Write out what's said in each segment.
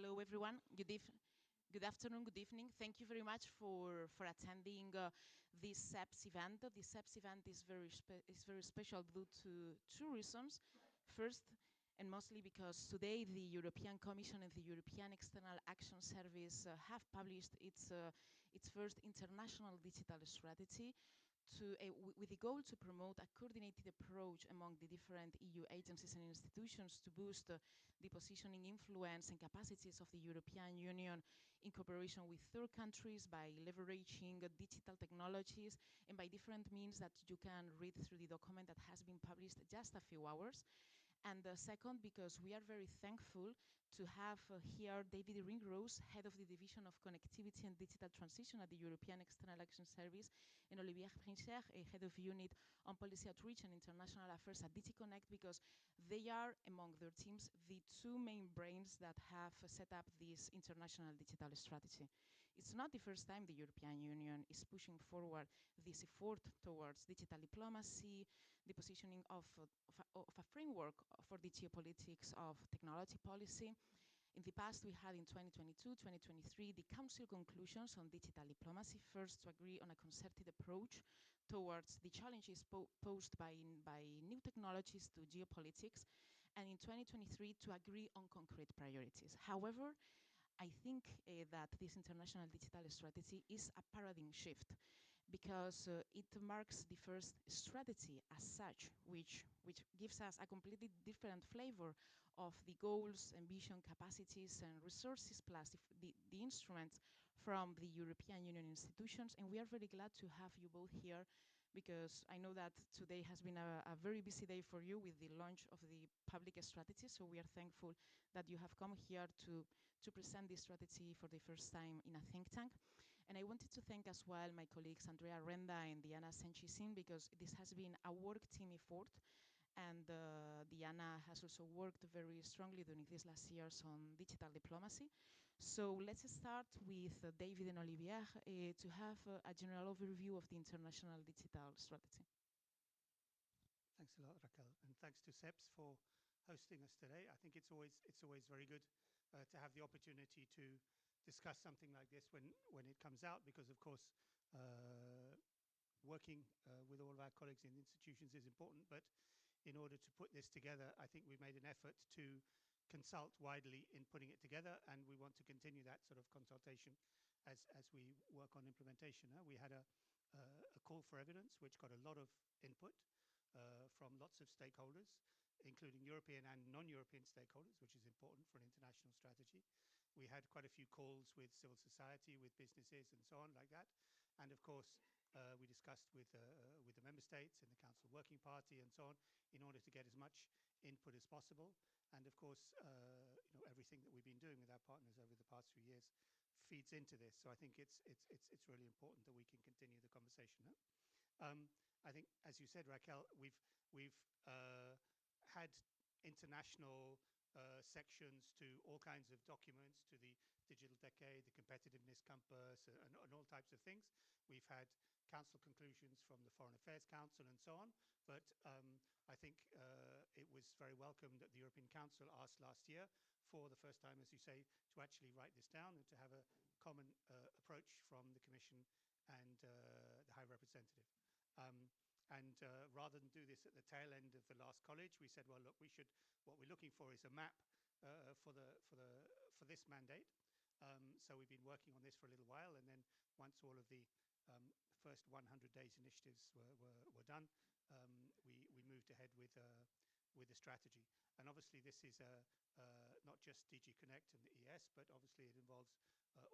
Hello, everyone. Good afternoon, good evening. Thank you very much for attending this SEPS event. This SEPS event is very special due to two reasons. First, and mostly because today the European Commission and the European External Action Service have published its first international digital strategy with the goal to promote a coordinated approach among the different EU agencies and institutions to boost the positioning, influence and capacities of the European Union in cooperation with third countries by leveraging digital technologies and by different means that you can read through the document that has been published just a few hours. And second, because we are very thankful to have here David Ringrose, Head of the Division of Connectivity and Digital Transition at the European External Action Service, and Olivier Princher, a Head of Unit on Policy Outreach and International Affairs at DigiConnect, because they are, among their teams, the two main brains that have set up this international digital strategy. It's not the first time the European Union is pushing forward this effort towards digital diplomacy, the positioning of a framework for the geopolitics of technology policy. In the past, we had in 2022, 2023, the Council conclusions on digital diplomacy, first to agree on a concerted approach towards the challenges posed by new technologies to geopolitics, and in 2023 to agree on concrete priorities. However, I think that this international digital strategy is a paradigm shift because it marks the first strategy as such, which gives us a completely different flavor of the goals, ambition, capacities, and resources, plus the instruments from the European Union institutions. And we are very glad to have you both here, because I know that today has been a very busy day for you with the launch of the public strategy. So we are thankful that you have come here to present this strategy for the first time in a think tank. And I wanted to thank as well my colleagues Andrea Renda and Diana Senchisin, because this has been a work team effort. And Diana has also worked very strongly during these last years on digital diplomacy. So let's start with David and Olivier to have a general overview of the international digital strategy. Thanks a lot, Raquel, and thanks to SEPS for hosting us today. I think it's always very good to have the opportunity to discuss something like this when it comes out, because of course working with all of our colleagues in institutions is important, but in order to put this together, I think we made an effort to consult widely in putting it together, and we want to continue that sort of consultation as we work on implementation. We had a call for evidence, which got a lot of input from lots of stakeholders, including European and non-European stakeholders, which is important for an international strategy. We had quite a few calls with civil society, with businesses and so on like that. And of course, we discussed with the member states and the Council Working Party and so on in order to get as much input as possible. And of course, everything that we've been doing with our partners over the past few years feeds into this. So I think it's really important that we can continue the conversation. I think, as you said, Raquel, we've had international sections to all kinds of documents, to the digital decade, the competitiveness compass, and all types of things. We've had council conclusions from the Foreign Affairs Council and so on. But I think it was very welcome that the European Council asked last year for the first time, as you say, to actually write this down and to have a common approach from the Commission and the High Representative. Rather than do this at the tail end of the last college, we said, well, look, what we're looking for is a map for this mandate. So we've been working on this for a little while, and then once all of the first 100 days initiatives were done, we moved ahead with the strategy. And obviously this is not just DG Connect and the ES, but obviously it involves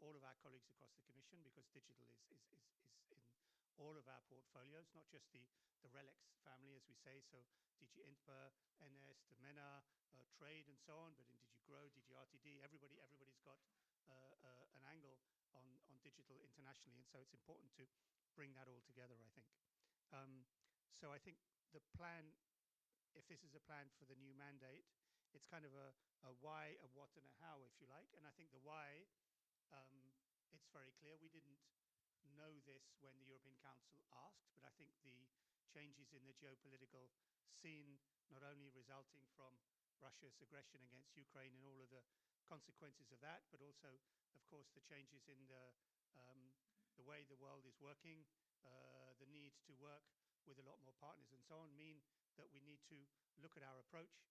all of our colleagues across the Commission, because digital is in all of our portfolios, not just the RELEX family, as we say, so DG INPA, NS, the MENA, trade and so on, but in DG GROW, DG RTD, everybody's got an angle on digital internationally, and so it's important to bring that all together, I think. So I think the plan, if this is a plan for the new mandate, it's kind of a why, a what, and a how, if you like. And I think the why, it's very clear. We didn't know this when the European Council asked, but I think the changes in the geopolitical scene, not only resulting from Russia's aggression against Ukraine and all of the consequences of that, but also, of course, the changes in the way the world is working, the need to work with a lot more partners and so on, mean that we need to look at our approach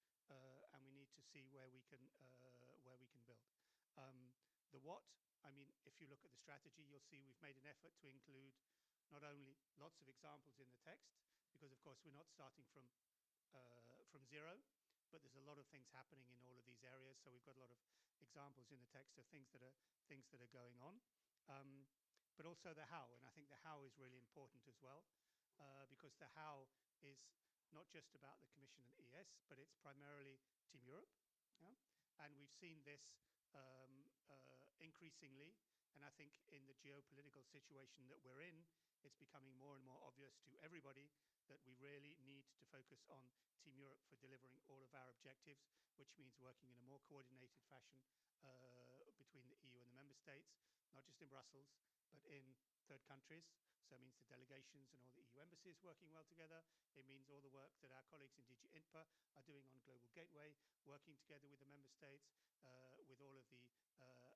and we need to see where we can build. The what, I mean, if you look at the strategy, you'll see we've made an effort to include not only lots of examples in the text, because of course we're not starting from zero, but there's a lot of things happening in all of these areas. So we've got a lot of examples in the text of things that are going on, but also the how. And I think the how is really important as well, because the how is not just about the Commission and ES, but it's primarily Team Europe. Yeah? And we've seen this increasingly. And I think in the geopolitical situation that we're in, it's becoming more and more obvious to everybody that we really need to focus on Team Europe for delivering all of our objectives, which means working in a more coordinated fashion between the EU and the member states, not just in Brussels, but in third countries. So it means the delegations and all the EU embassies working well together. It means all the work that our colleagues in DG INPA are doing on Global Gateway, working together with the member states, with all of the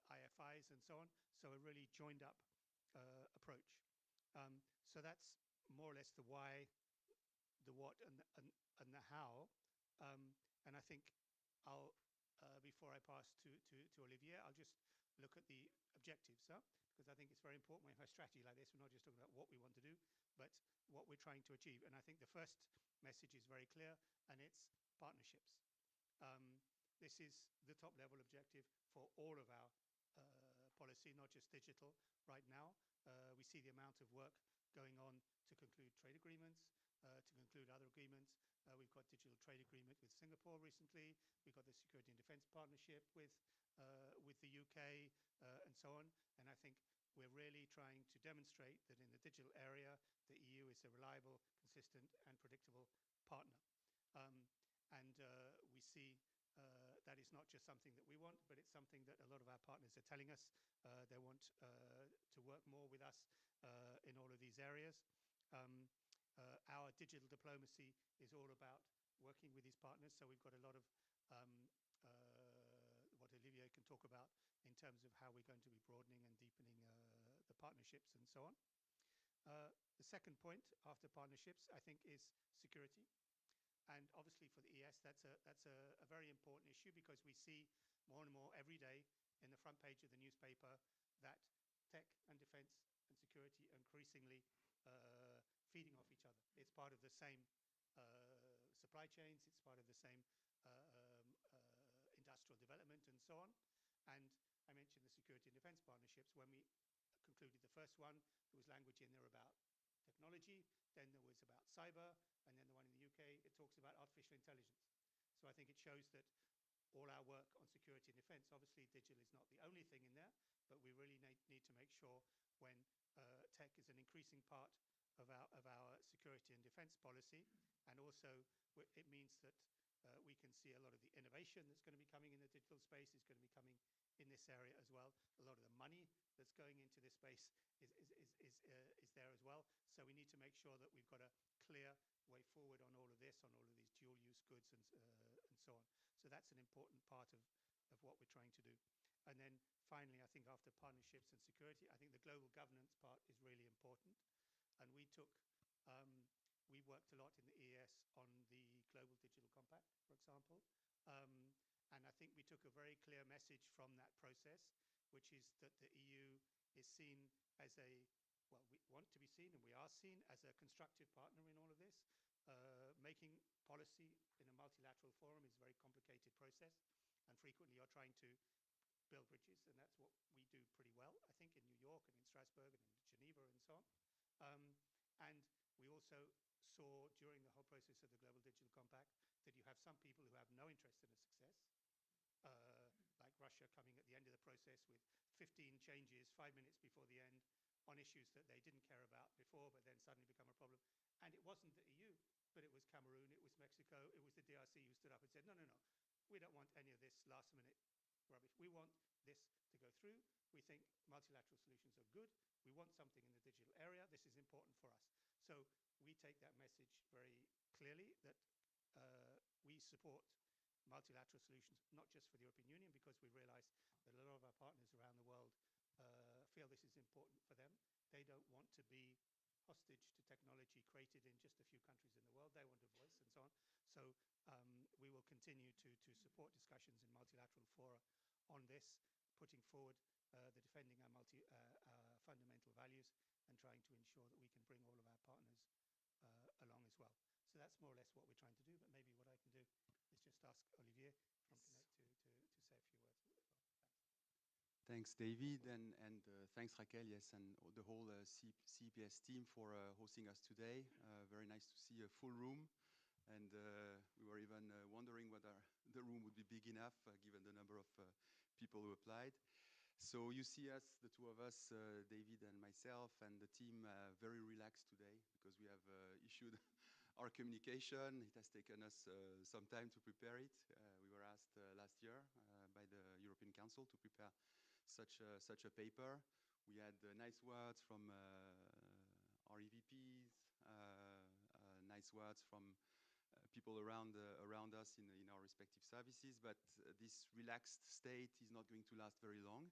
IFIs and so on. So a really joined up approach. So that's more or less the why, the what, and the how. And I think I'll, before I pass to Olivier, I'll just look at the objectives, because I think it's very important when we have a strategy like this, we're not just talking about what we want to do, but what we're trying to achieve. And I think the first message is very clear, and it's partnerships. This is the top level objective for all of our policy, not just digital right now. We see the amount of work going on to conclude trade agreements, to conclude other agreements. We've got digital trade agreement with Singapore recently. We've got the security and defense partnership with the UK and so on. And I think we're really trying to demonstrate that in the digital area, the EU is a reliable, consistent and predictable partner. And we see that is not just something that we want, but it's something that a lot of our partners are telling us. They want to work more with us in all of these areas. Our digital diplomacy is all about working with these partners. So we've got a lot of what Olivier can talk about in terms of how we're going to be broadening and deepening the partnerships and so on. The second point after partnerships, I think, is security. And obviously for the ES, that's a very important issue, because we see more and more every day in the front page of the newspaper that tech and defense and security are increasingly feeding off each other. It's part of the same supply chains, it's part of the same industrial development and so on. And I mentioned the security and defense partnerships. When we concluded the first one, there was language in there about technology, then there was about cyber, and then the one in the UK, it talks about artificial intelligence. So I think it shows that all our work on security and defense, obviously digital is not the only thing in there, but we really need to make sure when tech is an increasing part of our security and defense policy, and also it means that we can see a lot of the innovation that's going to be coming in the digital space is going to be coming in this area as well. A lot of the money that's going into this space is there as well. So we need to make sure that we've got a clear way forward on all of this, on all of these dual-use goods and so on. So that's an important part of what we're trying to do. And then finally, I think after partnerships and security, I think the global governance part is really important. And we worked a lot in the ES on the Global Digital Compact, for example. And I think we took a very clear message from that process, which is that the EU is seen as well, we want to be seen, and we are seen as a constructive partner in all of this. Making policy in a multilateral forum is a very complicated process, and frequently you're trying to build bridges, and that's what we do pretty well, I think, in New York and in Strasbourg and in Geneva and so on. And we also saw during the whole process of the Global Digital Compact that you have some people who have no interest in a success, like Russia coming at the end of the process with 15 changes 5 minutes before the end on issues that they didn't care about before, but then suddenly become a problem. And it wasn't the EU, but it was Cameroon, it was Mexico, it was the DRC who stood up and said, no, no, no, we don't want any of this last minute rubbish. We want this to go through. We think multilateral solutions are good. We want something in the digital area. This is important for us. So we take that message very clearly, that we support multilateral solutions, not just for the European Union, because we realized that a lot of our partners around the world feel this is important for them. They don't want to be hostage to technology created in just a few countries in the world. They want a voice and so on. So we will continue to support discussions in multilateral fora on this, putting forward the defending our fundamental values and trying to ensure that we can bring all of our partners along as well. So that's more or less what we're trying to do, but maybe what I can do is just ask Olivier from Yes. Connect to say a few words as well. Thanks, David, and thanks, Raquel, yes, and the whole CPS team for hosting us today. Very nice to see a full room, and we were even wondering whether the room would be big enough, given the number of people who applied. So you see us, the two of us, David and myself, and the team, very relaxed today because we have issued our communication. It has taken us some time to prepare it. We were asked last year by the European Council to prepare such a paper. We had nice words from our EVPs, nice words from people around us in our respective services, but this relaxed state is not going to last very long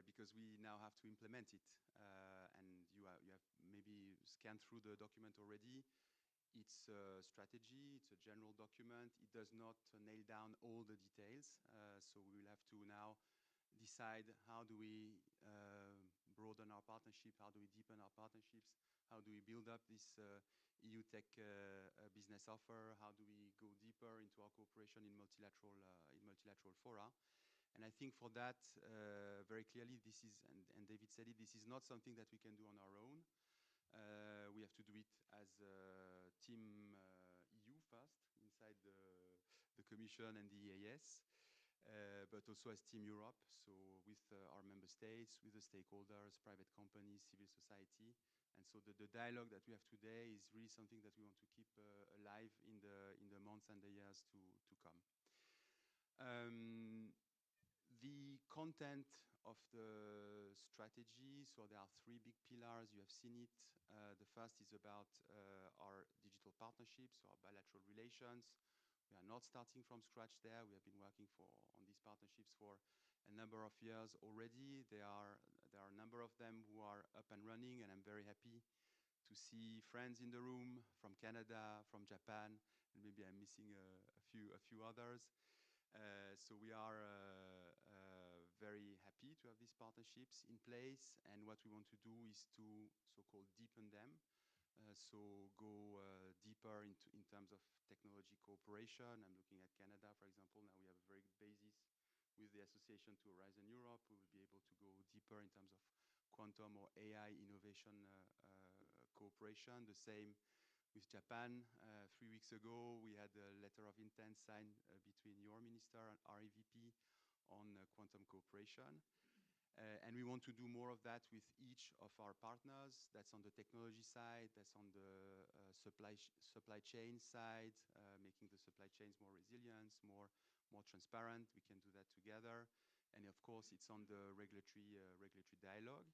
because we now have to implement it. And you have maybe scanned through the document already. It's a strategy, it's a general document. It does not nail down all the details. So we will have to now decide how do we broaden our partnership, how do we deepen our partnerships, how do we build up this EU tech business offer, how do we go deeper into our cooperation in multilateral fora. And I think for that, very clearly, this is, and David said it, this is not something that we can do on our own. We have to do it as a team EU first, inside the Commission and the EAS. But also as Team Europe, so with our member states, with the stakeholders, private companies, civil society. And so the dialogue that we have today is really something that we want to keep alive in the months and the years to come. The content of the strategy, so there are three big pillars, you have seen it. The first is about our digital partnerships, so our bilateral relations. We are not starting from scratch there. We have been working on these partnerships for a number of years already. There are a number of them who are up and running, and I'm very happy to see friends in the room from Canada, from Japan, and maybe I'm missing a few others. So we are very happy to have these partnerships in place, and what we want to do is to so-called deepen them. So go deeper in terms of technology cooperation. I'm looking at Canada, for example. Now we have a very good basis with the association to Horizon Europe. We will be able to go deeper in terms of quantum or AI innovation cooperation. The same with Japan. 3 weeks ago, we had a letter of intent signed between your minister and our EVP on quantum cooperation. And we want to do more of that with each of our partners. That's on the technology side, that's on the supply chain side, making the supply chains more resilient, more transparent. We can do that together. And of course, it's on the regulatory dialogue.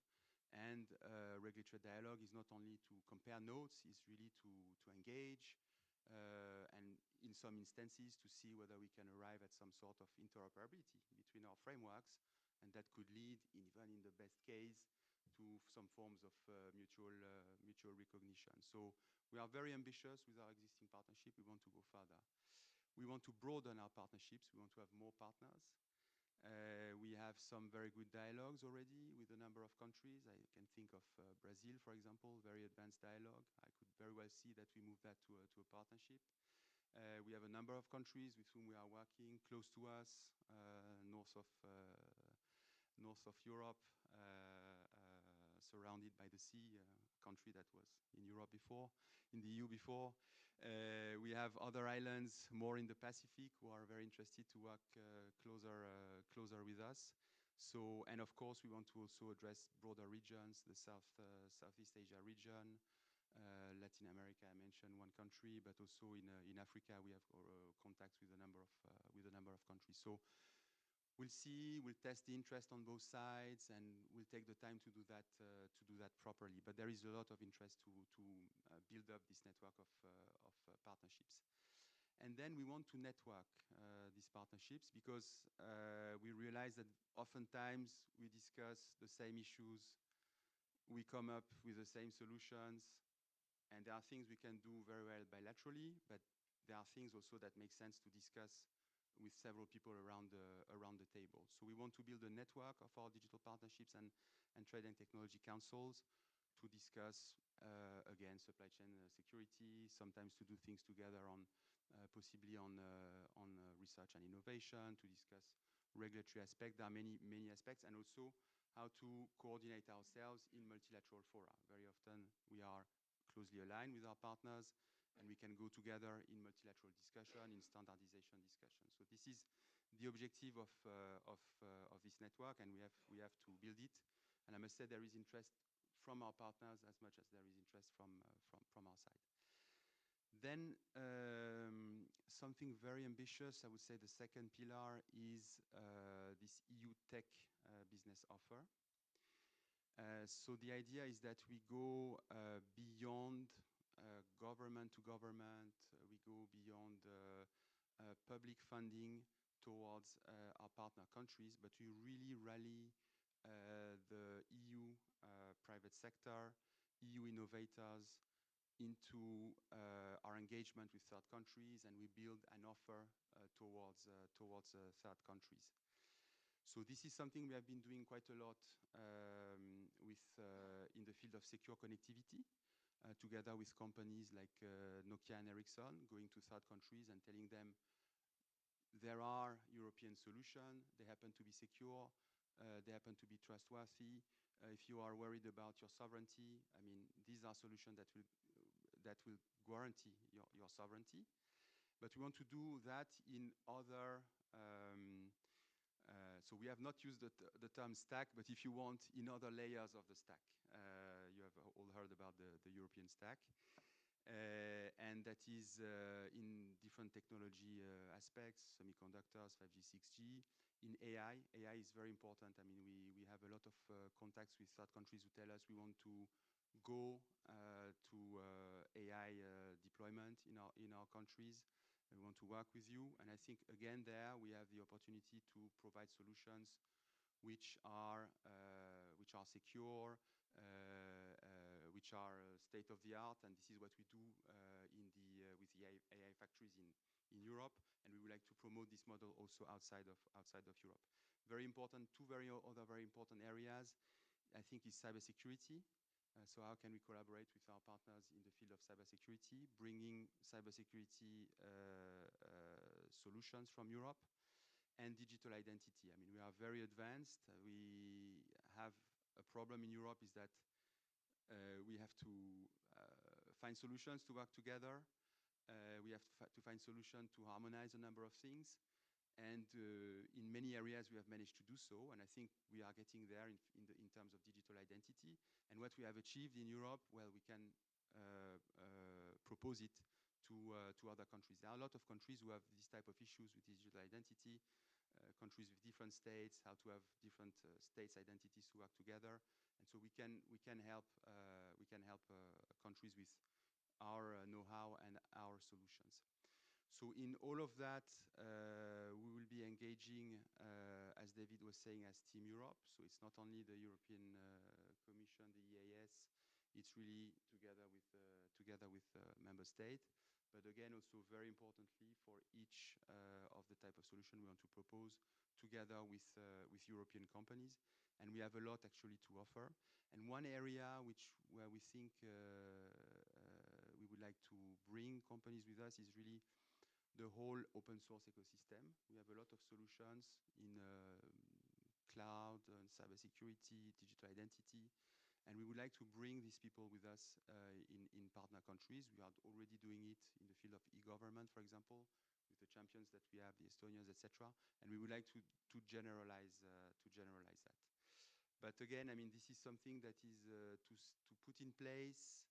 And regulatory dialogue is not only to compare notes, it's really to engage, and in some instances to see whether we can arrive at some sort of interoperability between our frameworks, and that could lead, even in the best case, to some forms of mutual recognition. So we are very ambitious with our existing partnership. We want to go further. We want to broaden our partnerships. We want to have more partners. We have some very good dialogues already with a number of countries. I can think of Brazil, for example, very advanced dialogue. I could very well see that we move that to a partnership. We have a number of countries with whom we are working close to us, north of Europe, surrounded by the sea, a country that was in Europe before, in the EU before. We have other islands more in the Pacific who are very interested to work closer with us. So, and of course, we want to also address broader regions, the Southeast Asia region, Latin America. I mentioned one country, but also in Africa we have contacts with a number of countries. So we'll see, we'll test the interest on both sides, and we'll take the time to do that properly. But there is a lot of interest to build up this network of partnerships. And then we want to network these partnerships because we realize that oftentimes we discuss the same issues, we come up with the same solutions, and there are things we can do very well bilaterally, but there are things also that make sense to discuss with several people around the table. So we want to build a network of our digital partnerships and trade and technology councils to discuss, again, supply chain security, sometimes to do things together on possibly on research and innovation, to discuss regulatory aspects. There are many aspects, and also how to coordinate ourselves in multilateral fora. Very often we are closely aligned with our partners, and we can go together in multilateral discussion, in standardization discussion. So this is the objective of this network, and we have to build it. And I must say there is interest from our partners as much as there is interest from our side. Then something very ambitious, I would say the second pillar is this EU tech business offer. So the idea is that we go beyond government to government, we go beyond public funding towards our partner countries, but we really rally the EU private sector, EU innovators into our engagement with third countries, and we build an offer towards third countries. So this is something we have been doing quite a lot in the field of secure connectivity, together with companies like Nokia and Ericsson, going to third countries and telling them there are European solutions, they happen to be secure, they happen to be trustworthy. If you are worried about your sovereignty, I mean, these are solutions that will guarantee your sovereignty. But we want to do that in other so we have not used the term stack, but if you want, in other layers of the stack. You have all heard about the European stack. And that is in different technology aspects, semiconductors, 5G, 6G. In AI, AI is very important. I mean, we have a lot of contacts with third countries who tell us we want to go to AI deployment in our countries. We want to work with you. And I think, again, there we have the opportunity to provide solutions which are secure, which are state of the art, and this is what we do with the AI factories in Europe, and we would like to promote this model also outside of Europe. Very important, other very important areas, I think, is cybersecurity. So how can we collaborate with our partners in the field of cybersecurity, bringing cybersecurity solutions from Europe, and digital identity. I mean, we are very advanced. We have a problem in Europe is that we have to find solutions to work together. We have to find solutions to harmonize a number of things. And in many areas, we have managed to do so. And I think we are getting there in terms of digital identity. And what we have achieved in Europe, well, we can propose it to other countries. There are a lot of countries who have this type of issues with digital identity, countries with different states, how to have different states' identities to work together. And so we can help countries with our know-how and our solutions. So in all of that, we will be engaging, as David was saying, as Team Europe. So it's not only the European Commission, the EAS, it's really together with member state. But again, also very importantly, for each of the type of solution we want to propose, together with European companies. And we have a lot actually to offer. And one area where we think we would like to bring companies with us is really the whole open source ecosystem. We have a lot of solutions in cloud and cybersecurity, digital identity, and we would like to bring these people with us in partner countries. We are already doing it in the field of e-government, for example, with the champions that we have, the Estonians, etc. And we would like to generalize that. But again, I mean, this is something that is to put in place,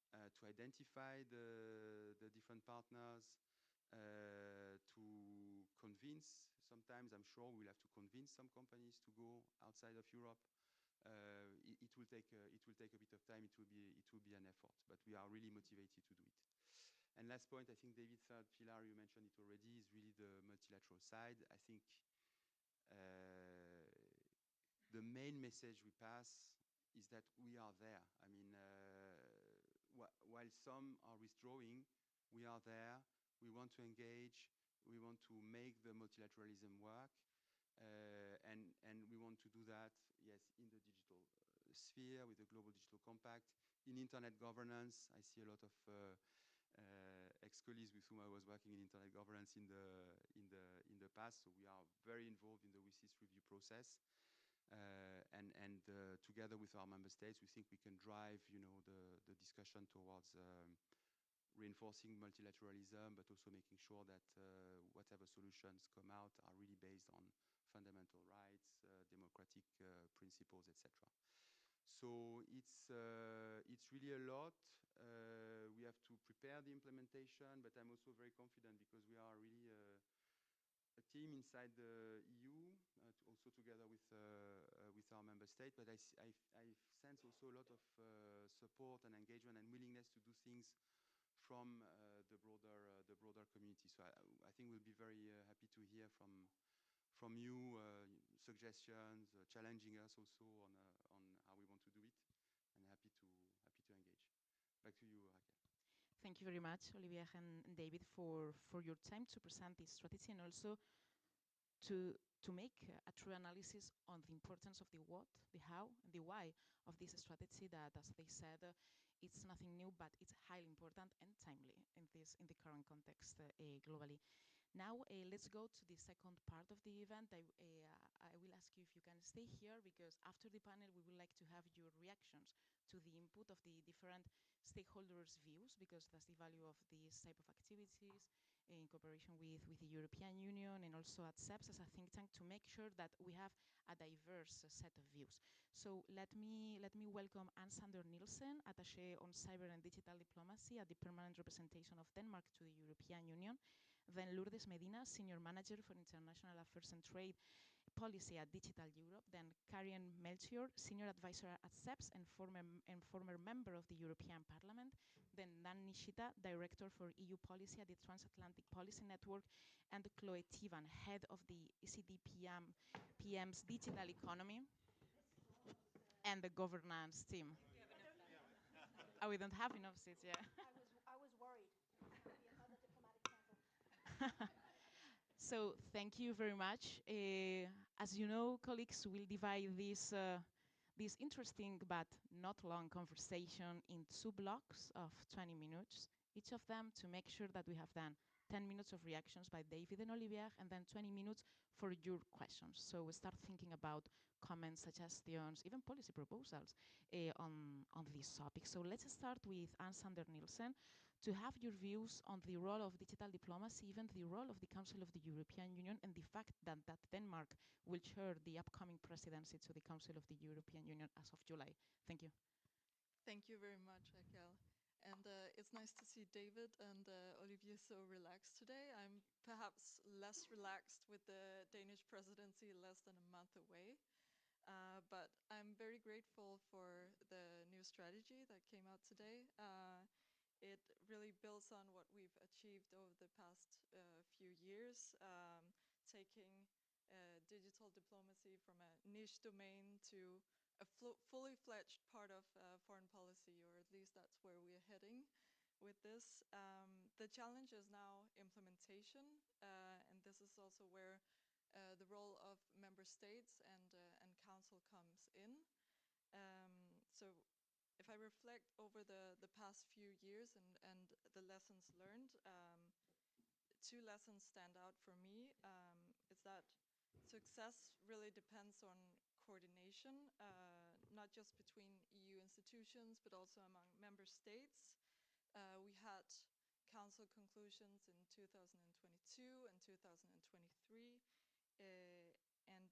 to identify the different partners, to convince. Sometimes I'm sure we'll have to convince some companies to go outside of Europe. It will take a bit of time. It will be an effort, but we are really motivated to do it. And last point, I think David, third pillar, you mentioned it already, is really the multilateral side. I think the main message we pass is that we are there. I mean, while some are withdrawing, we are there. We want to engage. We want to make the multilateralism work. And we want to do that, yes, in the digital sphere with the Global Digital Compact, in internet governance. I see a lot of ex-colleagues with whom I was working in internet governance in the past. So we are very involved in the WSIS review process. And together with our member states, we think we can drive, the discussion towards reinforcing multilateralism, but also making sure that whatever solutions come out are really based on fundamental rights, democratic principles, etc. So it's really a lot. We have to prepare the implementation, but I'm also very confident because we are really a team inside the EU, also together with our member state. But I sense also a lot of support and engagement and willingness to do things from the broader community. So I think we'll be very happy to hear from you suggestions, challenging us also on how we want to do it, and happy to engage. Back to you, Raquel. Thank you very much, Olivier and David, for your time to present this strategy and also to make a true analysis on the importance of the what, the how, and the why of this strategy that, as they said, it's nothing new, but it's highly important and timely in the current context globally. Now, let's go to the second part of the event. I will ask you if you can stay here, because after the panel, we would like to have your reactions to the input of the different stakeholders' views, because that's the value of these type of activities in cooperation with the European Union and also at CEPS as a think tank, to make sure that we have a diverse set of views. So let me welcome Ann Sander Nielsen, Attaché on Cyber and Digital Diplomacy at the Permanent Representation of Denmark to the European Union. Then Lourdes Medina, Senior Manager for International Affairs and Trade Policy at Digital Europe. Then Karian Melchior, Senior Advisor at CEPS and former member of the European Parliament. Then Dan Nishita, Director for EU Policy at the Transatlantic Policy Network. And Chloe Tivan, Head of the ECDPM's Digital Economy and the governance team. Oh, we don't have enough seats, yeah. I was worried. There's going to be another diplomatic council. So thank you very much. As you know, colleagues, we'll divide this interesting but not long conversation in 2 blocks of 20 minutes, each of them, to make sure that we have done 10 minutes of reactions by David and Olivier, and then 20 minutes for your questions. So we start thinking about comments, suggestions, even policy proposals on this topic. So let's start with Ann Sander Nielsen to have your views on the role of digital diplomacy, even the role of the Council of the European Union, and the fact that Denmark will chair the upcoming presidency to the Council of the European Union as of July. Thank you. Thank you very much, Raquel. And it's nice to see David and Olivier so relaxed today. I'm perhaps less relaxed with the Danish presidency less than a month away. But I'm very grateful for the new strategy that came out today. It really builds on what we've achieved over the past few years, taking digital diplomacy from a niche domain to a fully fledged part of foreign policy, or at least that's where we're heading with this. The challenge is now implementation, and this is also where the role of member states and council comes in. So if I reflect over the past few years and the lessons learned, 2 lessons stand out for me. It's that success really depends on coordination, not just between EU institutions, but also among member states. We had council conclusions in 2022 and 2023, and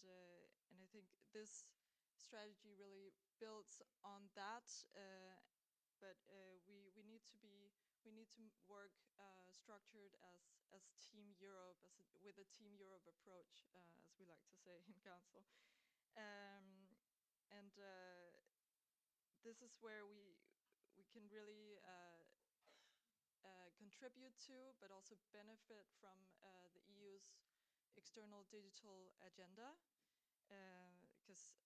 I think this strategy really builds on that. But we need to work structured as Team Europe, with a Team Europe approach, as we like to say in Council. And this is where we can really contribute to, but also benefit from the EU's external digital agenda. Because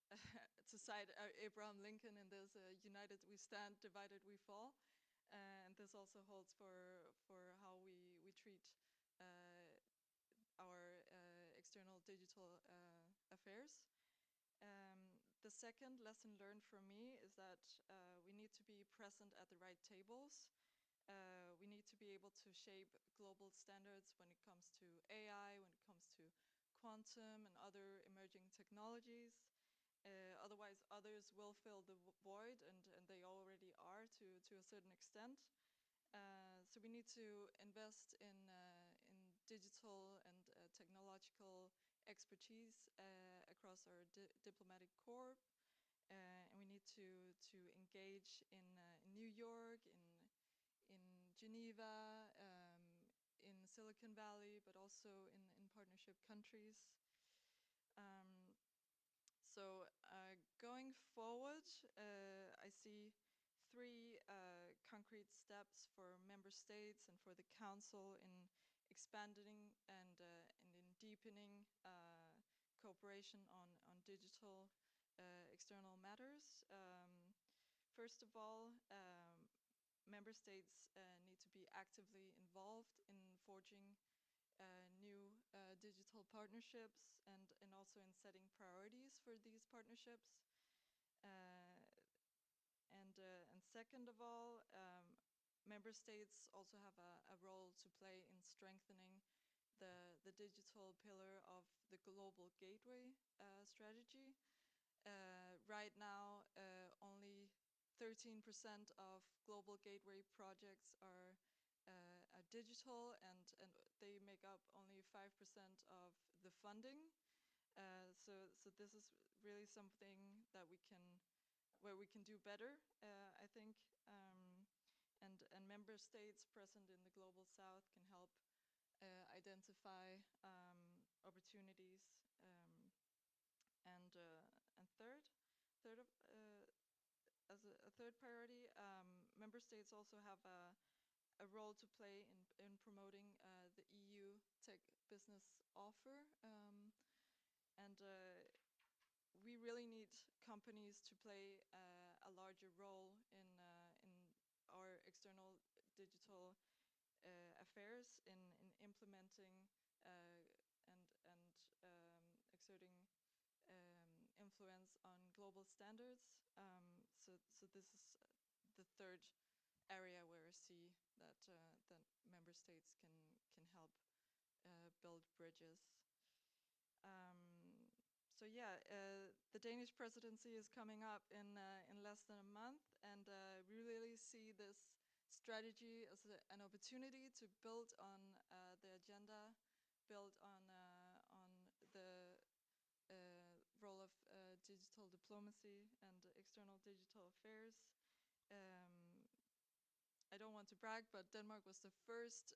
to cite Abraham Lincoln in this, united we stand, divided we fall. And this also holds for how we treat our external digital affairs. The second lesson learned for me is that we need to be present at the right tables. We need to be able to shape global standards when it comes to AI, when it comes to quantum and other emerging technologies. Otherwise, others will fill the void, and they already are to a certain extent. So we need to invest in digital and technological expertise across our diplomatic corps, and we need to engage in New York, in Geneva, in Silicon Valley, but also in partnership countries. So going forward, I see three concrete steps for member states and for the council in expanding and in deepening cooperation on digital external matters. First of all, member states need to be actively involved in forging new digital partnerships and also in setting priorities for these partnerships. And second of all, member states also have a role to play in strengthening the digital pillar of the global gateway strategy. Right now, only 13% of global gateway projects are digital, and they make up only 5% of the funding. So this is really something that where we can do better, I think. And member states present in the global south can help identify opportunities. And as a third priority, member states also have a role to play in promoting the EU tech business offer. And we really need companies to play a larger role in our external digital affairs, in implementing and exerting influence on global standards. So this is the third area where I see that member states can help build bridges. So yeah, the Danish presidency is coming up in less than a month, and we really see this strategy as an opportunity to build on the agenda, build on the role of digital diplomacy and external digital affairs. I don't want to brag, but Denmark was the first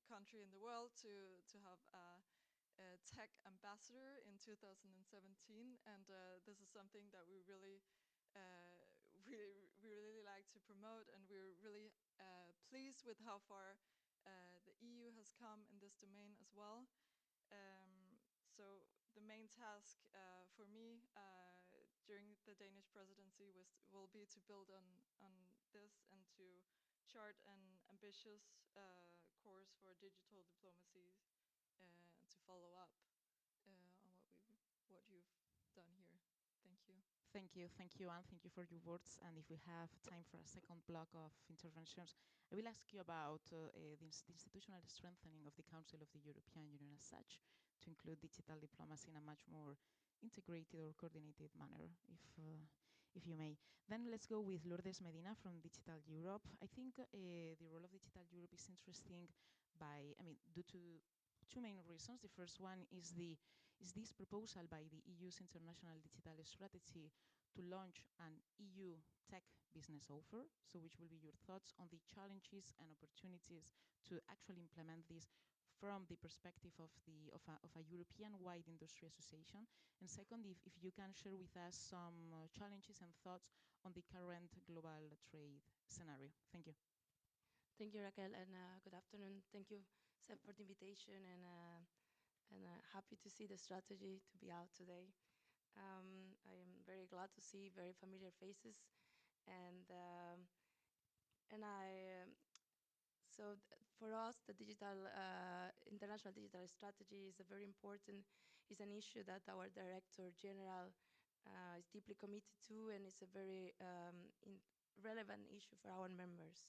country in the world to have a tech ambassador in 2017, and this is something that we really like to promote, and we're really pleased with how far the EU has come in this domain as well. So the main task for me during the Danish presidency will be to build on this and to chart an ambitious course for digital diplomacy and to follow up on what you've done here. Thank you. Thank you, Anne. Thank you for your words. And if we have time for a second block of interventions, I will ask you about the institutional strengthening of the Council of the European Union as such, to include digital diplomacy in a much more integrated or coordinated manner, if you may. Then let's go with Lourdes Medina from Digital Europe. I think the role of Digital Europe is interesting due to two main reasons. The first one is this proposal by the EU's international digital strategy to launch an EU tech business offer. So which will be your thoughts on the challenges and opportunities to actually implement this from the perspective of a European-wide industry association? And second, if you can share with us some challenges and thoughts on the current global trade scenario. Thank you. Thank you, Raquel, and good afternoon. Thank you, Seb, for the invitation, and happy to see the strategy to be out today. I am very glad to see very familiar faces, and for us, the international digital strategy is a very important, is an issue that our Director General is deeply committed to, and it's a very relevant issue for our members.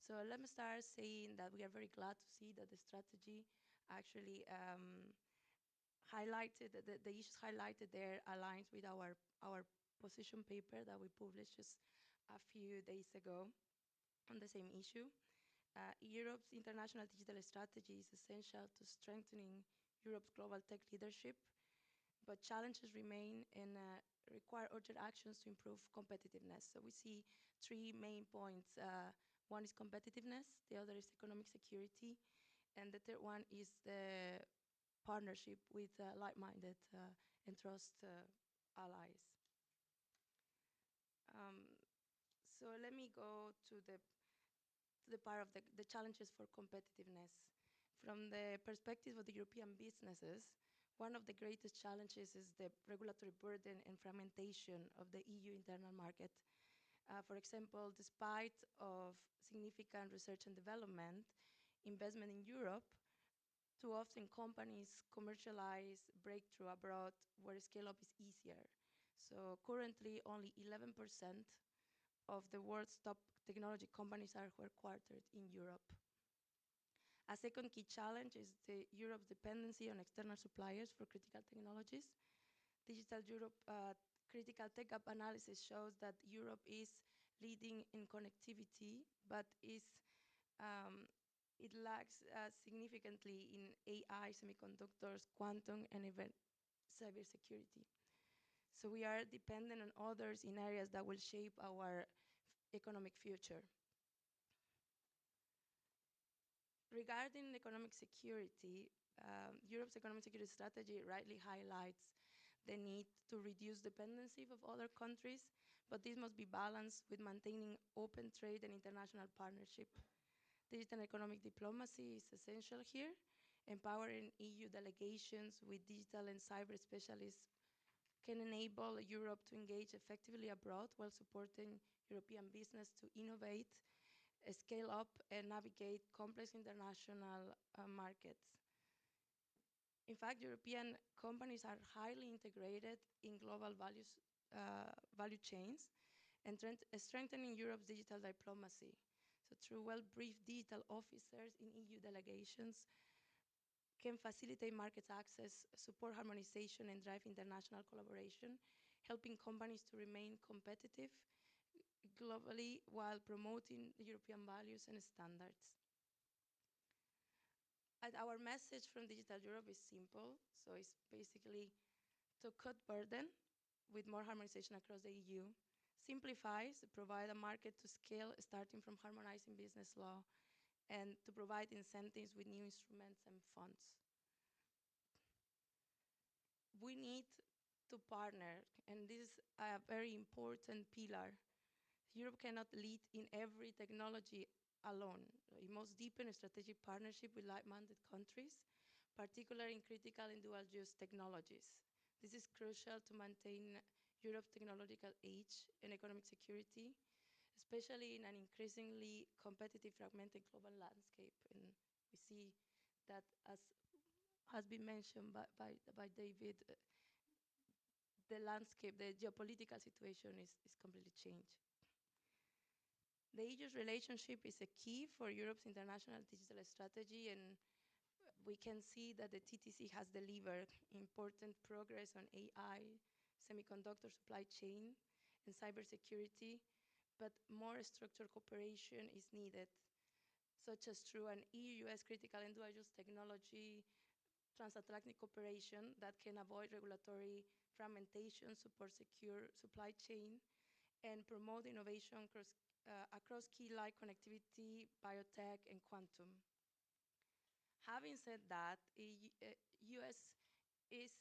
So let me start saying that we are very glad to see that the strategy actually highlighted, the issues highlighted there aligns with our position paper that we published just a few days ago on the same issue. Europe's international digital strategy is essential to strengthening Europe's global tech leadership, but challenges remain and require urgent actions to improve competitiveness. So we see three main points. One is competitiveness, the other is economic security, and the third one is the partnership with like-minded and trust allies. So let me go to the part of the challenges for competitiveness. From the perspective of the European businesses, one of the greatest challenges is the regulatory burden and fragmentation of the EU internal market. For example, despite of significant research and development, investment in Europe, too often companies commercialize breakthrough abroad where scale-up is easier. So currently only 11% of the world's top technology companies are headquartered in Europe. A second key challenge is Europe's dependency on external suppliers for critical technologies. Digital Europe critical tech gap analysis shows that Europe is leading in connectivity, but it lags significantly in AI, semiconductors, quantum, and even cybersecurity. So we are dependent on others in areas that will shape our economic future. Regarding economic security, Europe's economic security strategy rightly highlights the need to reduce dependency of other countries, but this must be balanced with maintaining open trade and international partnership. Digital economic diplomacy is essential here. Empowering EU delegations with digital and cyber specialists can enable Europe to engage effectively abroad while supporting European business to innovate, scale up, and navigate complex international markets. In fact, European companies are highly integrated in global value chains and strengthening Europe's digital diplomacy. So through well-briefed digital officers in EU delegations can facilitate market access, support harmonization, and drive international collaboration, helping companies to remain competitive globally while promoting European values and standards. And our message from Digital Europe is simple. So it's basically to cut burden with more harmonization across the EU, simplifies, to provide a market to scale starting from harmonizing business law, and to provide incentives with new instruments and funds. We need to partner, and this is a very important pillar. Europe cannot lead in every technology alone. It must deepen a strategic partnership with like-minded countries, particularly in critical and dual-use technologies. This is crucial to maintain Europe's technological age and economic security, especially in an increasingly competitive, fragmented global landscape. And we see that, as has been mentioned by David, the landscape, the geopolitical situation is completely changed. The EU's relationship is a key for Europe's international digital strategy, and we can see that the TTC has delivered important progress on AI, semiconductor supply chain, and cybersecurity, but more structured cooperation is needed, such as through an EU-US critical and dual-use technology transatlantic cooperation that can avoid regulatory fragmentation, support secure supply chain, and promote innovation across key like connectivity, biotech, and quantum. Having said that, US is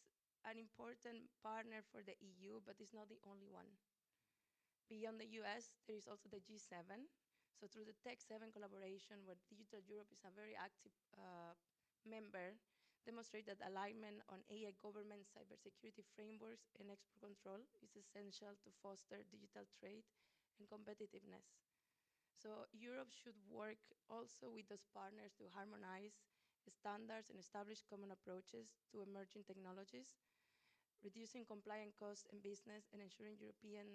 an important partner for the EU, but it's not the only one. Beyond the US, there is also the G7. So So through the Tech7 collaboration, where Digital Europe is a very active member, demonstrate that alignment on AI government cybersecurity frameworks and export control is essential to foster digital trade and competitiveness. So Europe should work also with those partners to harmonize standards and establish common approaches to emerging technologies, reducing compliance costs in business and ensuring European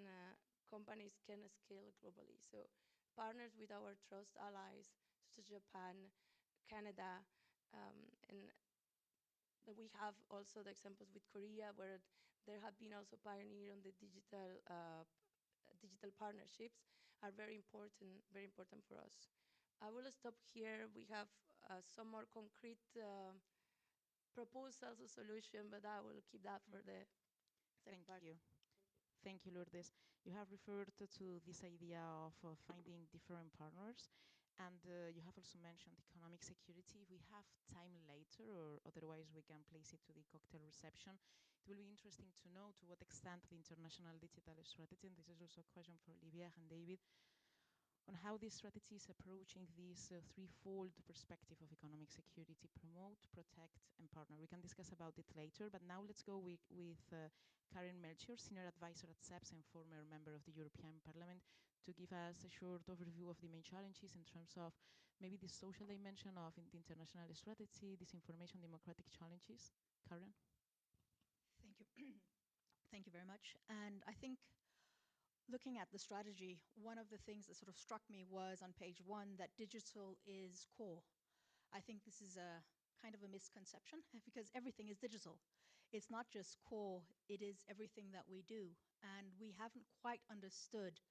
companies can scale globally. So partners with our trust allies, such as Japan, Canada, and that we have also the examples with Korea, where there have been also pioneers on the digital partnerships, are very important for us. I will stop here. We have some more concrete proposals or solution, but I will keep that for the second Thank part. you. Thank you, Lourdes. You have referred to this idea of finding different partners, and you have also mentioned economic security. If we have time later, or otherwise we can place it to the cocktail reception, it will be interesting to know to what extent the international digital strategy, and this is also a question for Olivier and David, on how this strategy is approaching this threefold perspective of economic security: promote, protect, and partner. We can discuss about it later, but now let's go with Karen Melchior, Senior Advisor at CEPS and former member of the European Parliament, to give us a short overview of the main challenges in terms of maybe the social dimension of the international strategy, disinformation, democratic challenges. Karen? Thank you. Thank you very much. And I think looking at the strategy, one of the things that sort of struck me was on page 1 that digital is core. I think this is a kind of a misconception because everything is digital. It's not just core, it is everything that we do. And we haven't quite understood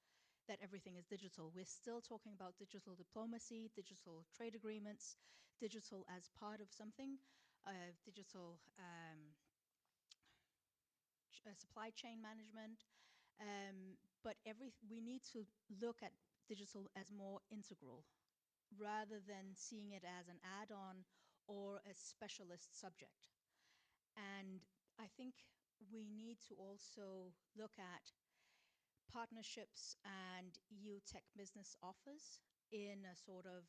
that everything is digital. We're still talking about digital diplomacy, digital trade agreements, digital as part of something, digital supply chain management. But we need to look at digital as more integral rather than seeing it as an add-on or a specialist subject. And I think we need to also look at partnerships and EU tech business offers in a sort of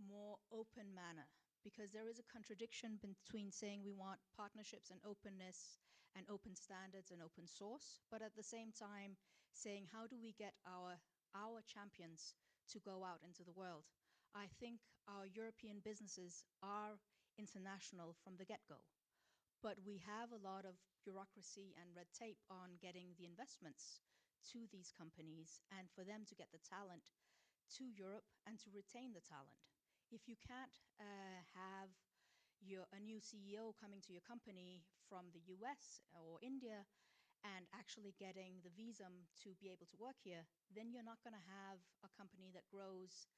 more open manner, because there is a contradiction between saying we want partnerships and openness and open standards and open source, but at the same time saying how do we get our champions to go out into the world. I think our European businesses are international from the get-go, but we have a lot of bureaucracy and red tape on getting the investments to these companies and for them to get the talent to Europe and to retain the talent. If you can't have a new CEO coming to your company from the US or India and actually getting the visa to be able to work here, then you're not going to have a company that grows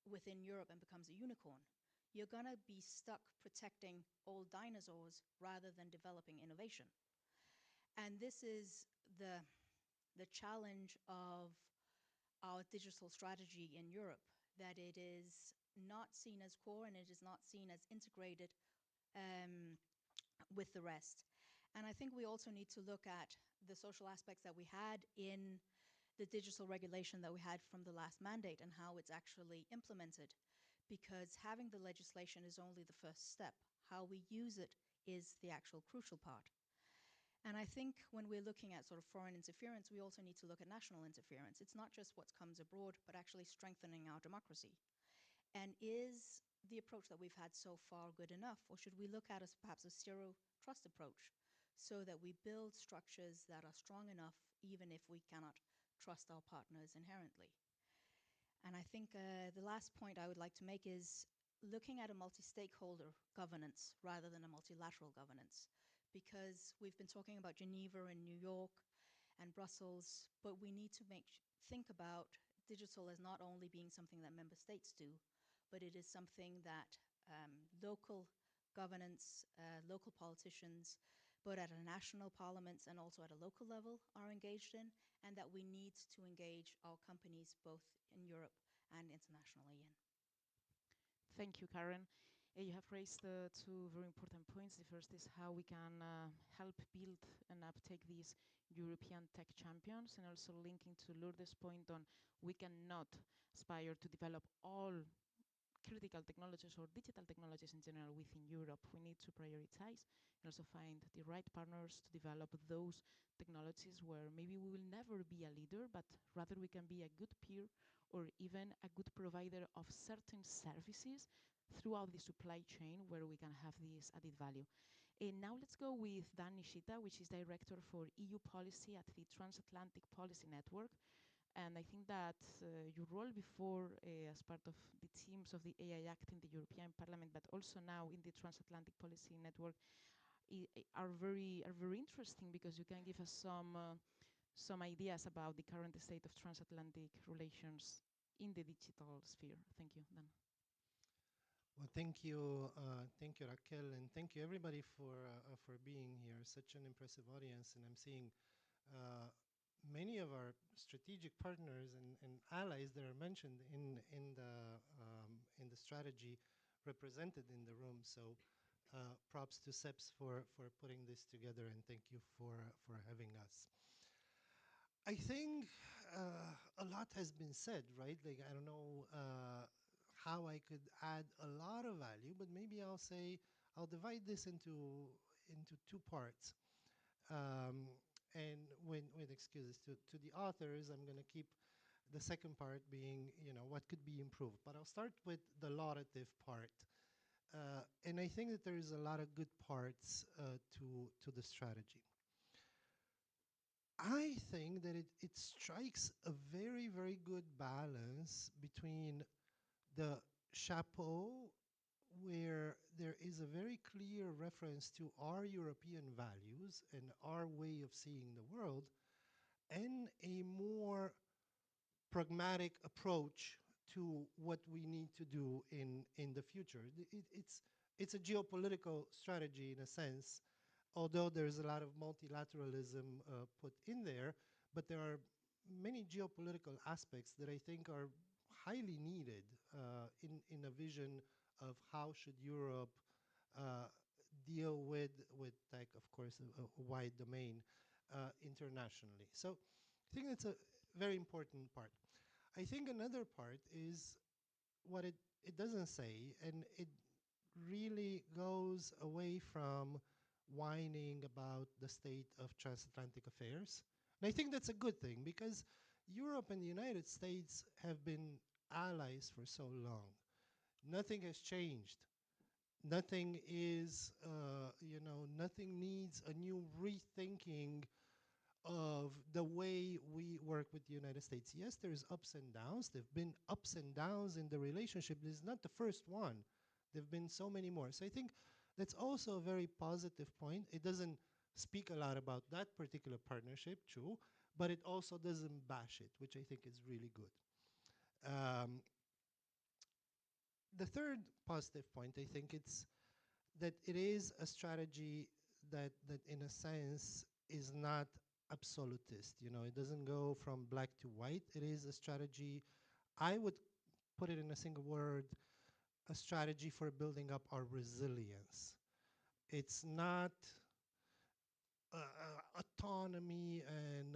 within Europe and becomes a unicorn. You're going to be stuck protecting old dinosaurs rather than developing innovation. And this is the challenge of our digital strategy in Europe, that it is not seen as core and it is not seen as integrated with the rest. And I think we also need to look at the social aspects that we had in the digital regulation that we had from the last mandate and how it's actually implemented, because having the legislation is only the first step. How we use it is the actual crucial part. And I think when we're looking at sort of foreign interference, we also need to look at national interference. It's not just what comes abroad, but actually strengthening our democracy. And is the approach that we've had so far good enough? Or should we look at as perhaps a zero trust approach so that we build structures that are strong enough even if we cannot trust our partners inherently? And I think the last point I would like to make is looking at a multi-stakeholder governance rather than a multilateral governance, because we've been talking about Geneva and New York and Brussels, but we need to think about digital as not only being something that member states do, but it is something that local governance, local politicians, but at a national parliaments and also at a local level are engaged in, and that we need to engage our companies both in Europe and internationally in. Thank you, Karen. You have raised two very important points. The first is how we can help build and uptake these European tech champions, and also linking to Lourdes' point on we cannot aspire to develop all critical technologies or digital technologies in general within Europe. We need to prioritize and also find the right partners to develop those technologies where maybe we will never be a leader, but rather we can be a good peer or even a good provider of certain services throughout the supply chain where we can have this added value. And now let's go with Dan Nishita, which is Director for EU Policy at the Transatlantic Policy Network. And I think that your role before as part of the teams of the AI Act in the European Parliament, but also now in the Transatlantic Policy Network, are very interesting because you can give us some ideas about the current state of transatlantic relations in the digital sphere. Thank you, Dan. Well, thank you, Raquel, and thank you everybody for being here. Such an impressive audience, and I'm seeing many of our strategic partners and allies that are mentioned in the strategy represented in the room. So, props to SEPS for putting this together, and thank you for having us. I think a lot has been said, right? Like, I don't know how I could add a lot of value, but maybe I'll divide this into two parts. Um, and with excuses to the authors, I'm going to keep the second part being, what could be improved. But I'll start with the laudative part. And I think that there is a lot of good parts to the strategy. I think that it strikes a very, very good balance between the chapeau, where there is a very clear reference to our European values and our way of seeing the world, and a more pragmatic approach to what we need to do in the future. It's a geopolitical strategy in a sense, although there's a lot of multilateralism put in there, but there are many geopolitical aspects that I think are highly needed in a vision of how should Europe uh, deal with tech, of course, a wide domain internationally. So I think that's a very important part. I think another part is what it doesn't say, and it really goes away from whining about the state of transatlantic affairs. And I think that's a good thing because Europe and the United States have been allies for so long. Nothing has changed. Nothing is, nothing needs a new rethinking of the way we work with the United States. Yes, there's ups and downs. There've been ups and downs in the relationship. This is not the first one. There've been so many more. So I think that's also a very positive point. It doesn't speak a lot about that particular partnership, true, but it also doesn't bash it, which I think is really good. The third positive point, I think it's that it is a strategy that in a sense is not absolutist. It doesn't go from black to white. It is a strategy, I would put it in a single word, a strategy for building up our resilience. It's not autonomy and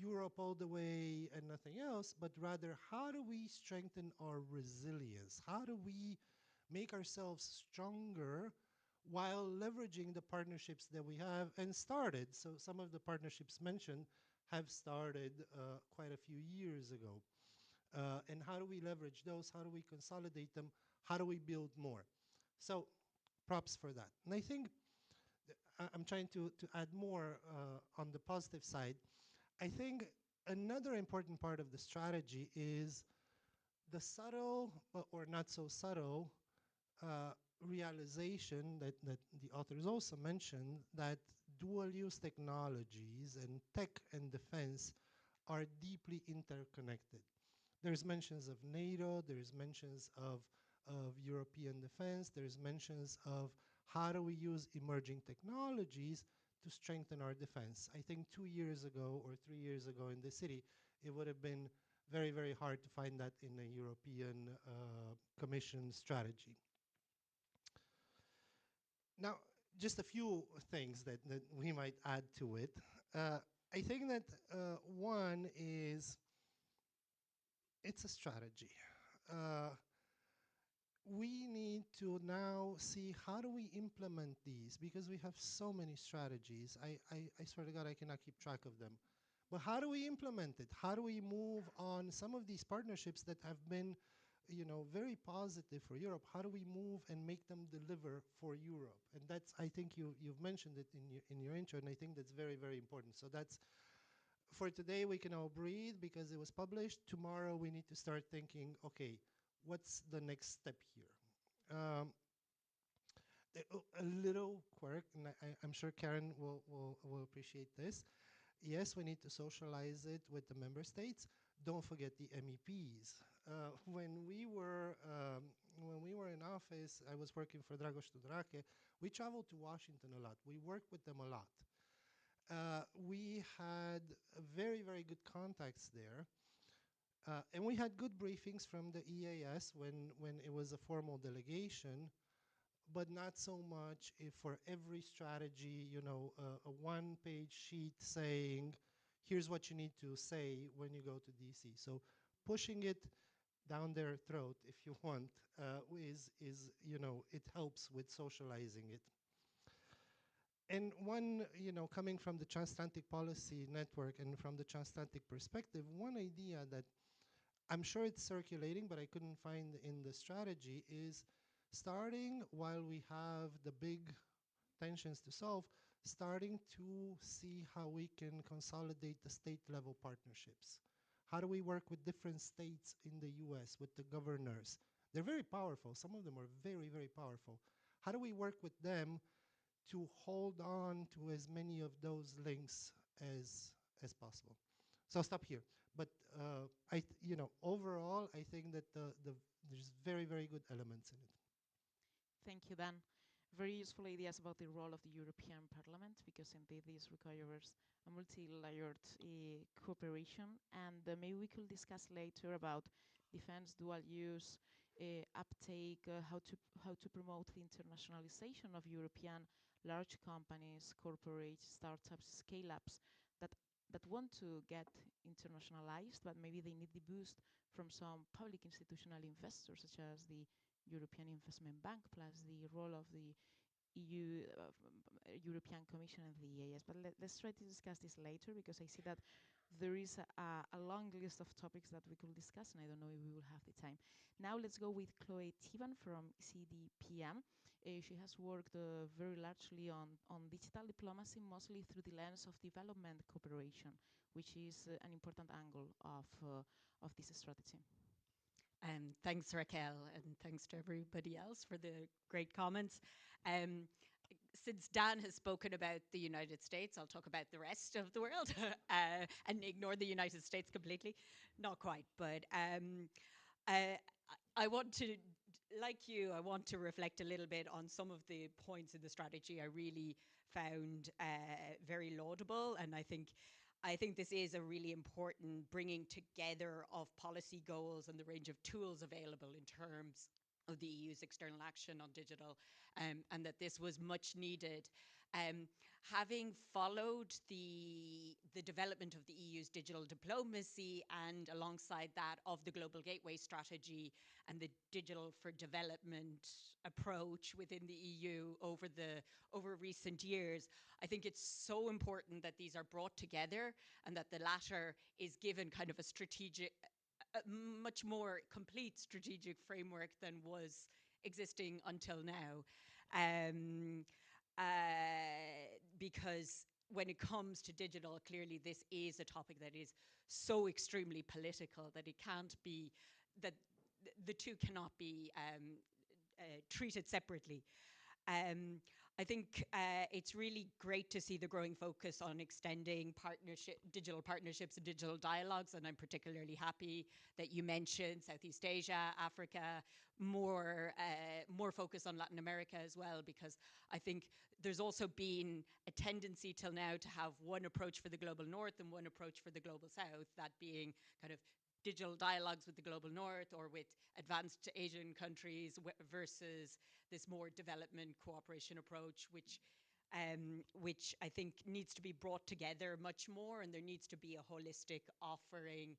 Europe all the way and nothing else, but rather how do we strengthen our resilience? How do we make ourselves stronger while leveraging the partnerships that we have and started? So some of the partnerships mentioned have started quite a few years ago. And how do we leverage those? How do we consolidate them? How do we build more? So props for that. And I think I'm trying to add more on the positive side. I think another important part of the strategy is the subtle or not so subtle realization that the authors also mentioned that dual-use technologies and tech and defense are deeply interconnected. There's mentions of NATO, there's mentions of European defense, there's mentions of how do we use emerging technologies to strengthen our defense. I think 2 years ago or 3 years ago in the city, it would have been very, very hard to find that in a European Commission strategy. Now, just a few things that we might add to it. I think that one is it's a strategy. Uh, we need to now see how do we implement these because we have so many strategies. I swear to God, I cannot keep track of them. But how do we implement it? How do we move on some of these partnerships that have been, very positive for Europe? How do we move and make them deliver for Europe? And that's, I think you've mentioned it in your intro, and I think that's very, very important. So that's, for today, we can all breathe because it was published. Tomorrow, we need to start thinking, okay, what's the next step here? Um, a little quirk, and I'm sure Karen will appreciate this. Yes, we need to socialize it with the member states. Don't forget the MEPs. When we were in office, I was working for Dragos Tudrake. We traveled to Washington a lot. We worked with them a lot. We had very, very good contacts there. And we had good briefings from the EAS when it was a formal delegation, but not so much if for every strategy, a one-page sheet saying, here's what you need to say when you go to DC. So pushing it down their throat, if you want, it helps with socializing it. And one, coming from the Transatlantic Policy Network and from the transatlantic perspective, one idea that I'm sure it's circulating, but I couldn't find in the strategy is starting while we have the big tensions to solve, starting to see how we can consolidate the state level partnerships. How do we work with different states in the US, with the governors? They're very powerful. Some of them are very, very powerful. How do we work with them to hold on to as many of those links as possible? So I'll stop here. But overall, I think that there's very, very good elements in it. Thank you, Dan. Very useful ideas about the role of the European Parliament, because indeed this requires a multi-layered cooperation. And maybe we could discuss later about defense, dual use, uptake, how to promote the internationalization of European large companies, corporates, startups, scale-ups that want to get internationalized, but maybe they need the boost from some public institutional investors, such as the European Investment Bank, plus the role of the EU, European Commission and the EAS. But let's try to discuss this later, because I see that there is a long list of topics that we could discuss, and I don't know if we will have the time. Now let's go with Chloe Tivan from CDPM. She has worked very largely on digital diplomacy, mostly through the lens of development cooperation, which is an important angle of this strategy. Thanks, Raquel, and thanks to everybody else for the great comments. Since Dan has spoken about the United States, I'll talk about the rest of the world and ignore the United States completely. Not quite, but I want to, like you, I want to reflect a little bit on some of the points in the strategy I really found very laudable, and I think this is a really important bringing together of policy goals and the range of tools available in terms of the EU's external action on digital, and that this was much needed. Having followed the development of the EU's digital diplomacy, and alongside that of the Global Gateway Strategy and the digital for development approach within the EU over recent years, I think it's so important that these are brought together and that the latter is given kind of a strategic, a much more complete strategic framework than was existing until now. Because when it comes to digital, clearly this is a topic that is so extremely political that it can't be, that the two cannot be treated separately. I think it's really great to see the growing focus on extending digital partnerships and digital dialogues, and I'm particularly happy that you mentioned Southeast Asia, Africa, more focus on Latin America as well, because I think there's also been a tendency till now to have one approach for the global north and one approach for the global south, that being kind of digital dialogues with the global north or with advanced Asian countries versus this more development cooperation approach, which I think needs to be brought together much more, and there needs to be a holistic offering,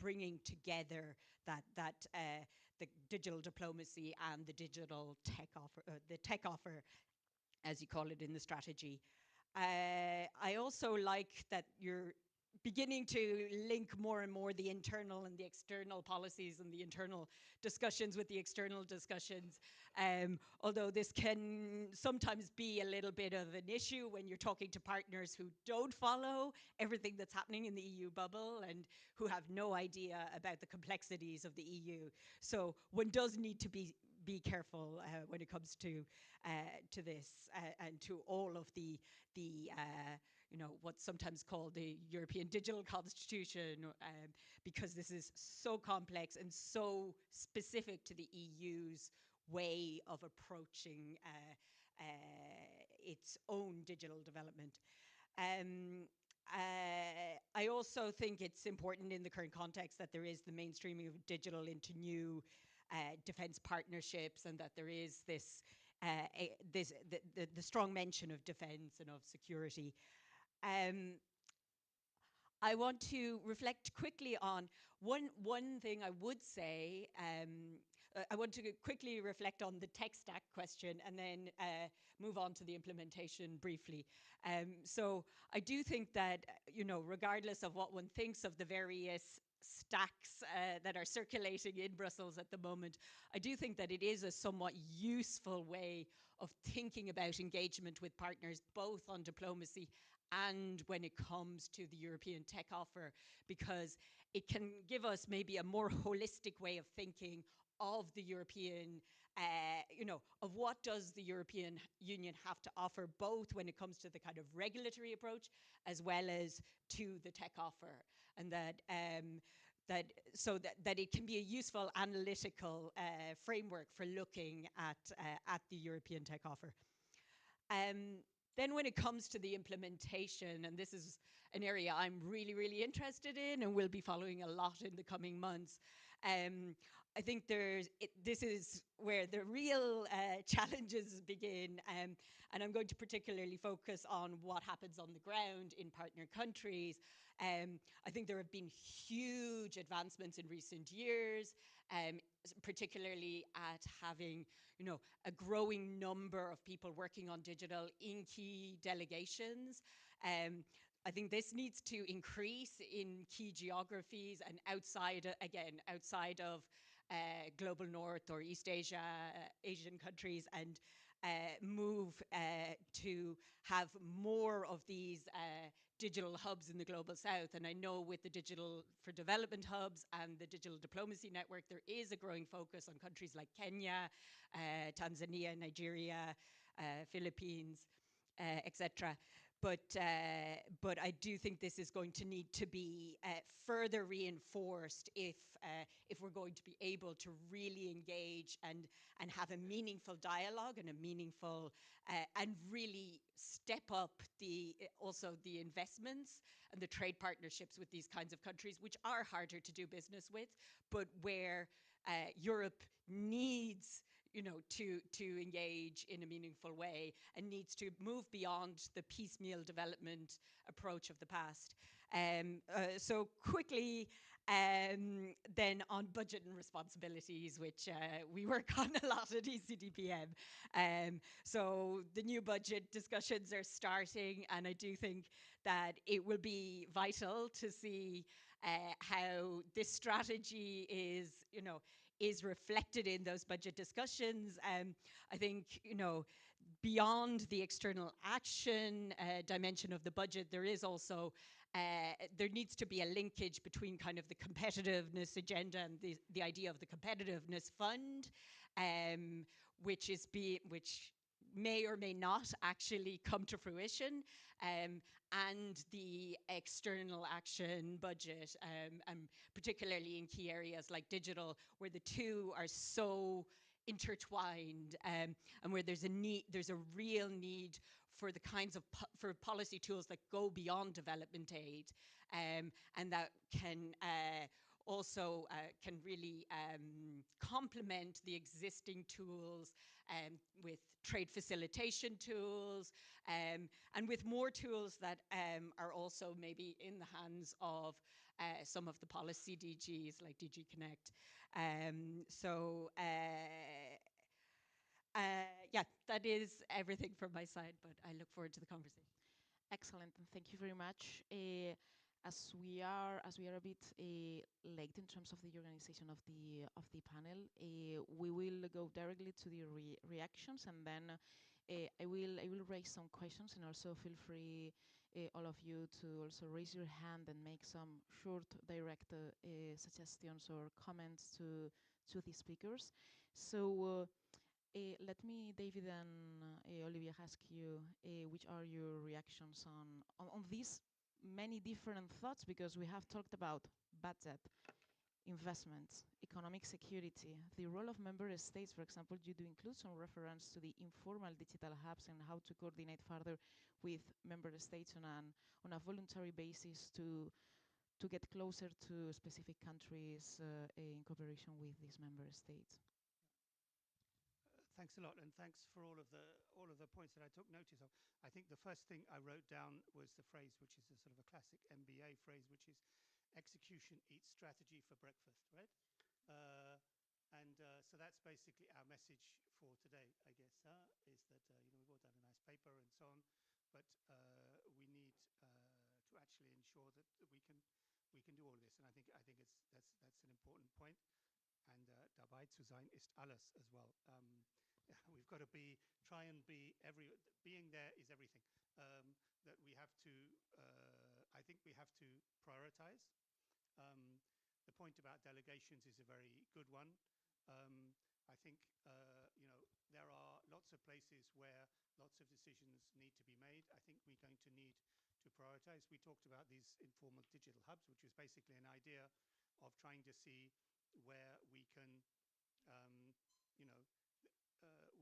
bringing together the digital diplomacy and the digital tech offer, as you call it in the strategy. I also like that you're beginning to link more and more the internal and the external policies and the internal discussions with the external discussions. Although this can sometimes be a little bit of an issue when you're talking to partners who don't follow everything that's happening in the EU bubble and who have no idea about the complexities of the EU. So one does need to be careful when it comes to this and to all of the what's sometimes called the European Digital Constitution, because this is so complex and so specific to the EU's way of approaching its own digital development. I also think it's important in the current context that there is the mainstreaming of digital into new defense partnerships, and that there is this the strong mention of defense and of security. I want to reflect quickly on one thing I would say. I want to quickly reflect on the tech stack question and then move on to the implementation briefly. So I do think that, regardless of what one thinks of the various stacks that are circulating in Brussels at the moment, I do think that it is a somewhat useful way of thinking about engagement with partners, both on diplomacy and when it comes to the European tech offer, because it can give us maybe a more holistic way of thinking of the European, of what does the European Union have to offer, both when it comes to the kind of regulatory approach as well as to the tech offer, and that it can be a useful analytical framework for looking at the European tech offer. Then when it comes to the implementation, and this is an area I'm really, really interested in and will be following a lot in the coming months, I think this is where the real challenges begin, and I'm going to particularly focus on what happens on the ground in partner countries. I think there have been huge advancements in recent years, particularly at having, a growing number of people working on digital in key delegations. I think this needs to increase in key geographies and outside of global north or East Asian countries, and move to have more of these digital hubs in the global south. And I know with the Digital for Development hubs and the Digital Diplomacy Network, there is a growing focus on countries like Kenya, Tanzania, Nigeria, Philippines, etc. But I do think this is going to need to be further reinforced if we're going to be able to really engage and have a meaningful dialogue and a meaningful and really step up also the investments and the trade partnerships with these kinds of countries, which are harder to do business with, but where Europe needs to engage in a meaningful way and needs to move beyond the piecemeal development approach of the past. So quickly, then on budget and responsibilities, which we work on a lot at ECDPM. So the new budget discussions are starting, and I do think that it will be vital to see how this strategy is reflected in those budget discussions. I think, beyond the external action dimension of the budget, there is also, there needs to be a linkage between kind of the competitiveness agenda and the idea of the competitiveness fund, which may or may not actually come to fruition, and the external action budget, particularly in key areas like digital, where the two are so intertwined, and where there's a real need for the kinds of for policy tools that go beyond development aid, and that can also can really complement the existing tools with trade facilitation tools and with more tools that are also maybe in the hands of some of the policy DGs like DG Connect. Yeah, that is everything from my side, but I look forward to the conversation. Excellent, and thank you very much. As we are a bit late in terms of the organization of the panel, we will go directly to the reactions, and then I will raise some questions, and also feel free, all of you, to also raise your hand and make some short, direct suggestions or comments to the speakers. So. Let me, David and Olivia, ask you which are your reactions on these many different thoughts, because we have talked about budget, investment, economic security, the role of member states. For example, you do include some reference to the informal digital hubs and how to coordinate further with member states on a voluntary basis to get closer to specific countries in cooperation with these member states. Thanks a lot, and thanks for all of the points that I took notice of. I think the first thing I wrote down was the phrase, which is a sort of a classic MBA phrase, which is execution eats strategy for breakfast, right? So that's basically our message for today, I guess, is that we've all done a nice paper and so on, but we need to actually ensure that we can do all of this, and I think that's an important point. And dabei zu sein ist alles as well. We've got to try and be being there is everything. That we have to, I think we have to prioritize. The point about delegations is a very good one. I think, there are lots of places where lots of decisions need to be made. I think we're going to need to prioritize. We talked about these informal digital hubs, which is basically an idea of trying to see where we can,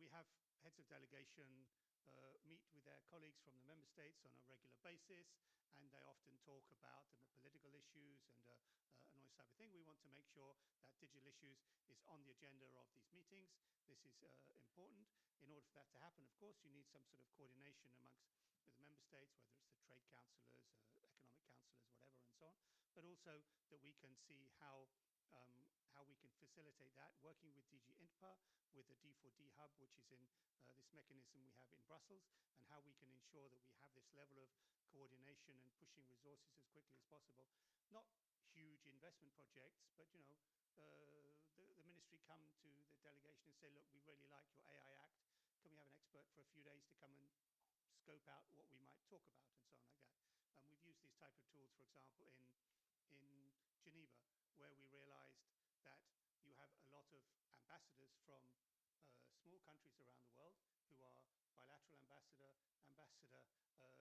we have heads of delegation meet with their colleagues from the member states on a regular basis, and they often talk about the political issues and all this type of thing. We want to make sure that digital issues is on the agenda of these meetings. This is important. In order for that to happen, of course, you need some sort of coordination amongst with the member states, whether it's the trade councillors, economic councillors, whatever, and so on. But also that we can see how we can facilitate that, working with DG INTPA, with the D4D hub, which is in this mechanism we have in Brussels, and how we can ensure that we have this level of coordination and pushing resources as quickly as possible. Not huge investment projects, but the ministry come to the delegation and say, look, we really like your AI Act. Can we have an expert for a few days to come and scope out what we might talk about, and so on like that. We've used these type of tools, for example, in Geneva, where we realized that you have a lot of ambassadors from small countries around the world who are bilateral ambassador to their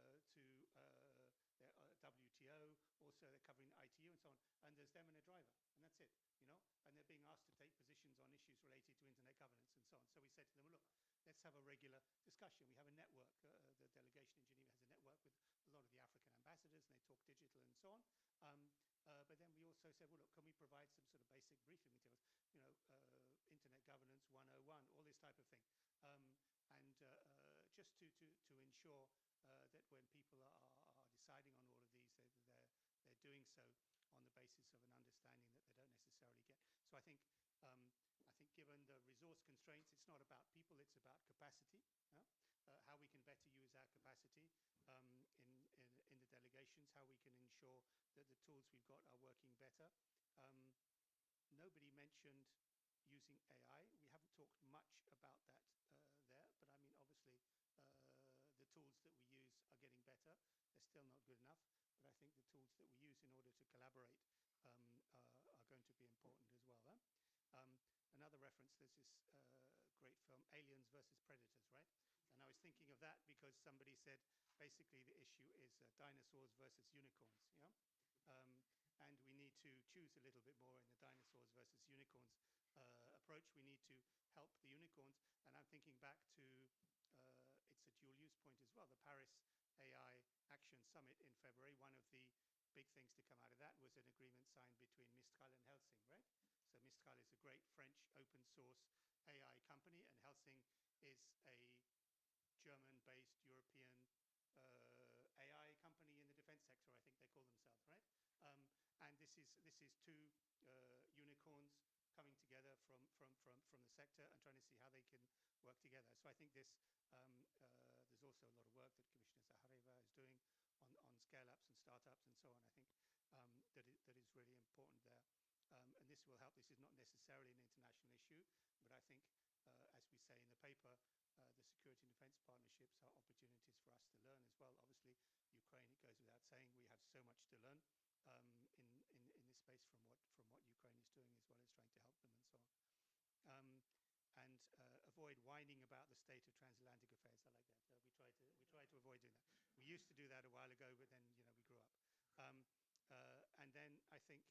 WTO, also they're covering ITU and so on, and there's them and a driver, and that's it, and they're being asked to take positions on issues related to internet governance and so on. So we said to them, well, look, let's have a regular discussion. We have a network. The delegation in Geneva has a network with a lot of the African ambassadors, and they talk digital and so on. But then we also said, well, look, can we provide some sort of basic briefing materials, internet governance 101, all this type of thing, and just to ensure that when people are deciding on all of these, they're doing so on the basis of an understanding that they don't necessarily get. So I think given the resource constraints, it's not about people, it's about capacity. How we can better use our capacity in the delegations, how we can ensure that the tools we've got are working better. Nobody mentioned using AI. We haven't talked much about that there, but I mean, obviously, the tools that we use are getting better. They're still not good enough, but I think the tools that we use in order to collaborate are going to be important as well. Another reference, there's this great film, Aliens versus Predators, right? And I was thinking of that because somebody said, basically the issue is dinosaurs versus unicorns, and we need to choose a little bit more in the dinosaurs versus unicorns approach. We need to help the unicorns, and I'm thinking back to, it's a dual use point as well, the Paris AI Action Summit in February. One of the big things to come out of that was an agreement signed between Mistral and Helsing, right? So Mistral is a great French open source AI company, and Helsing is a German-based European AI company in the defense sector, I think they call themselves, right? And this is two unicorns coming together from the sector and trying to see how they can work together. So I think this there's also a lot of work that Commissioner Zahareva is doing on scale-ups and startups and so on. I think that is really important there. And this will help. This is not necessarily an international issue, but I think, as we say in the paper, the security and defense partnerships are opportunities for us to learn as well. Obviously, Ukraine, it goes without saying, we have so much to learn in this space from what Ukraine is doing, as well as trying to help them and so on. And avoid whining about the state of transatlantic affairs. I like that. We try to avoid doing that. We used to do that a while ago, but then we grew up. And then I think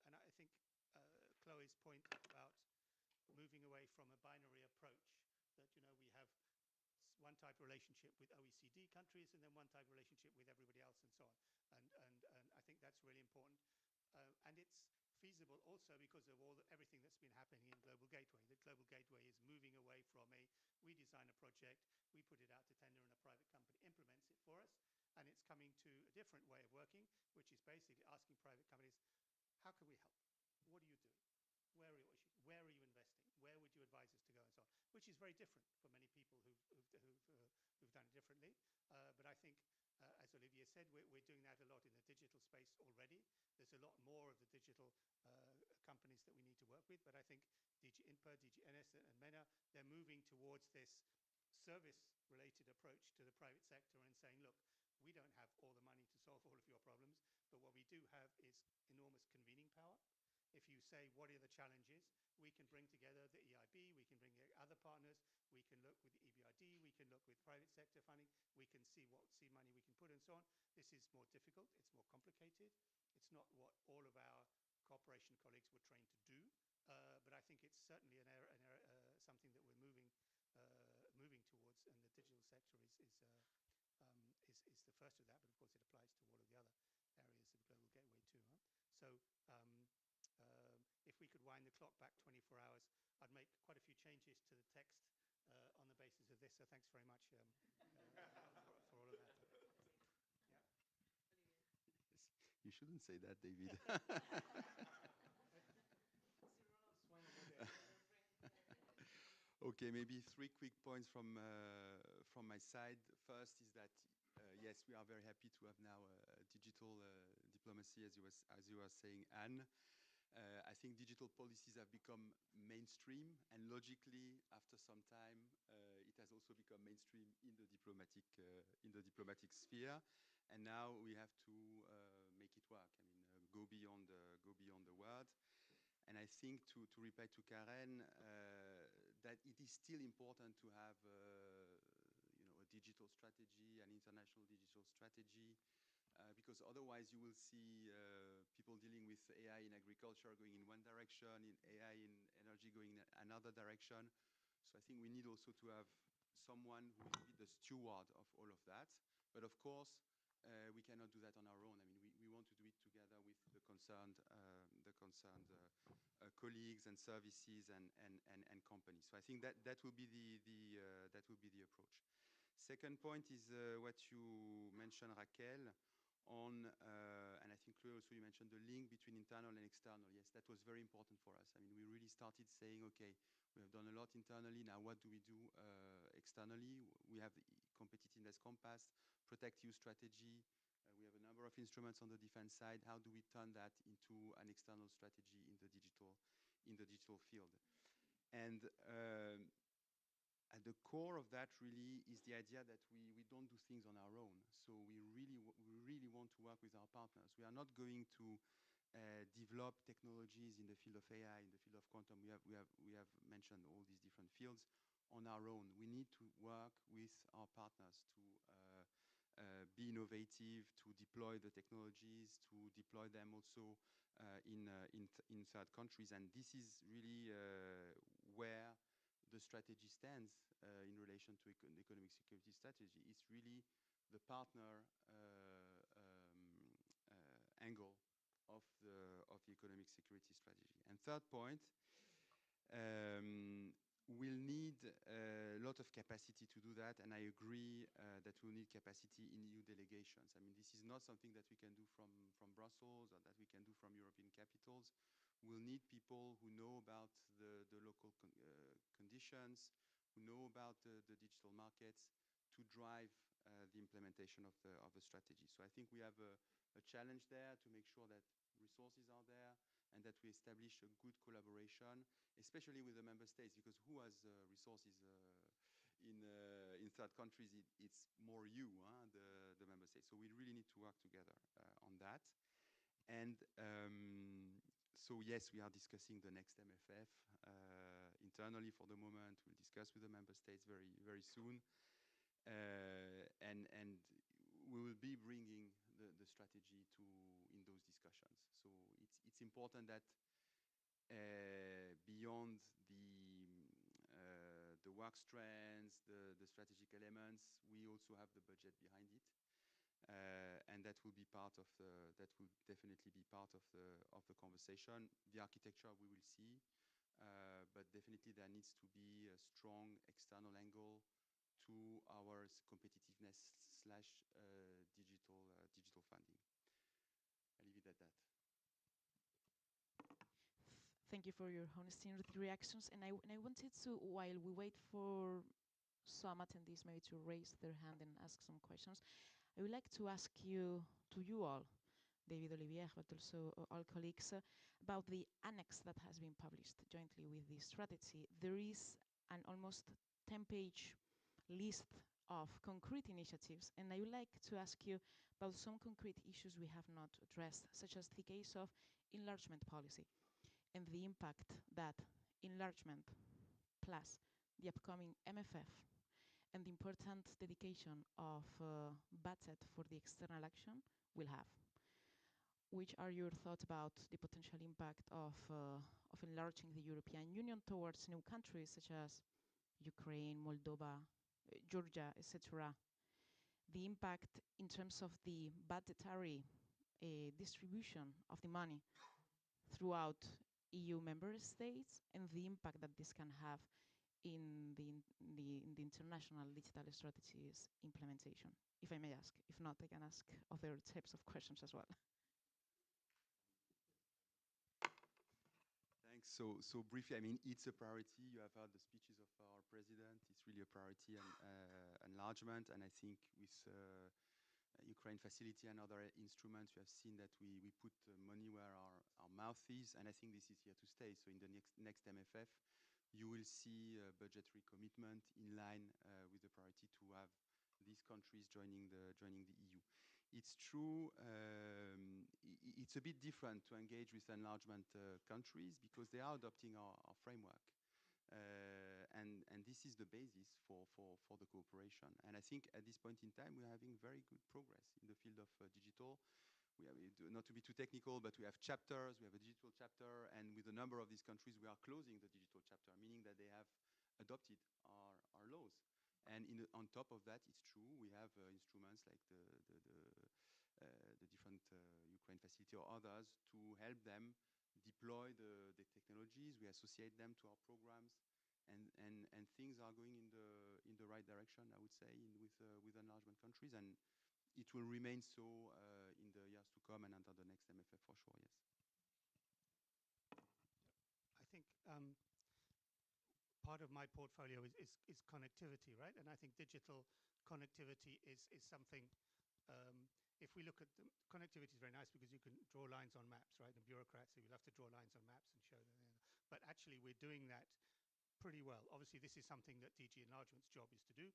and I think Chloe's point about moving away from a binary approach, that we have one type of relationship with OECD countries and then one type of relationship with everybody else and so on. And I think that's really important. And it's feasible also because of everything that's been happening in Global Gateway. The Global Gateway is moving away from we design a project, we put it out to tender, and a private company implements it for us. And it's coming to a different way of working, which is basically asking private companies, how can we help? What are you doing? Where are your issues? Where are you investing? Where would you advise us to go and so on? Which is very different for many people who've done it differently. But I think, as Olivier said, we're doing that a lot in the digital space already. There's a lot more of the digital companies that we need to work with. But I think DG INPA, DG NS, and MENA, they're moving towards this service-related approach to the private sector and saying, look, we don't have all the money to solve all of your problems, but what we do have is enormous convening power. If you say, what are the challenges, we can bring together the EIB, we can bring other partners, we can look with the EBRD, we can look with private sector funding, we can see what seed money we can put and so on. This is more difficult, it's more complicated. It's not what all of our cooperation colleagues were trained to do, but I think it's certainly something that we're moving towards, and the digital sector is the first of that, but of course it applies to all of the other areas of Global Gateway too. Huh? So if we could wind the clock back 24 hours, I'd make quite a few changes to the text on the basis of this. So thanks very much for all of that. Yeah. You shouldn't say that, David. Okay, maybe three quick points from my side. First is that yes, we are very happy to have now digital diplomacy, as you were saying, Anne. I think digital policies have become mainstream, and logically, after some time, it has also become mainstream in the diplomatic sphere. And now we have to make it work. I mean, go beyond the word. And I think to reply to Karen, that it is still important to have a digital strategy, an international digital strategy, because otherwise you will see people dealing with AI in agriculture going in one direction, in AI in energy going in another direction. So I think we need also to have someone who will be the steward of all of that. But of course, we cannot do that on our own. I mean, we want to do it together with the concerned colleagues and services and companies. So I think that will be the approach. Second point is what you mentioned, Raquel, on and I think Chloe also, you mentioned the link between internal and external. Yes, that was very important for us. I mean, we really started saying, okay, we have done a lot internally. Now, what do we do externally? We have the competitiveness compass, protect you strategy. We have a number of instruments on the defense side. How do we turn that into an external strategy in the digital field? And at the core of that really is the idea that we don't do things on our own. So we really want to work with our partners. We are not going to develop technologies in the field of AI, in the field of quantum. We have mentioned all these different fields on our own. We need to work with our partners to be innovative, to deploy the technologies, to deploy them also in third countries. And this is really where the strategy stands in relation to the economic security strategy. It's really the partner angle of the economic security strategy. And third point, we'll need a lot of capacity to do that, and I agree that we'll need capacity in EU delegations. I mean, this is not something that we can do from Brussels or that we can do from European capitals. We'll need people who know about the local conditions, who know about the digital markets to drive the implementation of the strategy. So I think we have a challenge there to make sure that resources are there and that we establish a good collaboration, especially with the member states, because who has resources in third countries? It's more you, the member states. So we really need to work together on that. And so yes, we are discussing the next MFF internally for the moment. We'll discuss with the member states very, very soon. And we will be bringing the strategy in those discussions. So it's important that beyond the work strands, the strategic elements, we also have the budget behind it. And that will be part of that will definitely be part of the conversation. The architecture we will see, but definitely there needs to be a strong external angle to our competitiveness slash digital funding. I'll leave it at that. Thank you for your honesty and reactions. And I wanted to, while we wait for some attendees maybe to raise their hand and ask some questions, I would like to ask you, to you all, David Olivier, but also all colleagues, about the annex that has been published jointly with the strategy. There is an almost 10-page list of concrete initiatives, and I would like to ask you about some concrete issues we have not addressed, such as the case of enlargement policy and the impact that enlargement plus the upcoming MFF and the important dedication of budget for the external action will have. Which are your thoughts about the potential impact of enlarging the European Union towards new countries such as Ukraine, Moldova, Georgia, etc.? The impact in terms of the budgetary distribution of the money throughout EU member states and the impact that this can have in the international digital strategies implementation, if I may ask. If not, I can ask other types of questions as well. Thanks. So briefly, I mean, it's a priority. You have heard the speeches of our president. It's really a priority and enlargement. And I think with Ukraine facility and other instruments, you have seen that we put money where our mouth is. And I think this is here to stay. So in the next MFF, you will see a budgetary commitment in line with the priority to have these countries joining the EU. It's true, it's a bit different to engage with enlargement countries because they are adopting our framework. And this is the basis for the cooperation. And I think at this point in time, we're having very good progress in the field of digital. We have, not to be too technical, but we have chapters, we have a digital chapter, and with a number of these countries, we are closing the digital chapter, meaning that they have adopted our laws. And on top of that, it's true, we have instruments like the different Ukraine facility or others to help them deploy the technologies. We associate them to our programs, and things are going in the right direction, I would say, with enlargement countries. And it will remain so in the years to come and under the next MFF for sure, yes. I think part of my portfolio is connectivity, right? And I think digital connectivity is something, if we look at the connectivity is very nice because you can draw lines on maps, right? And bureaucrats, we love to draw lines on maps and show them. But actually we're doing that pretty well. Obviously, this is something that DG Enlargement's job is to do.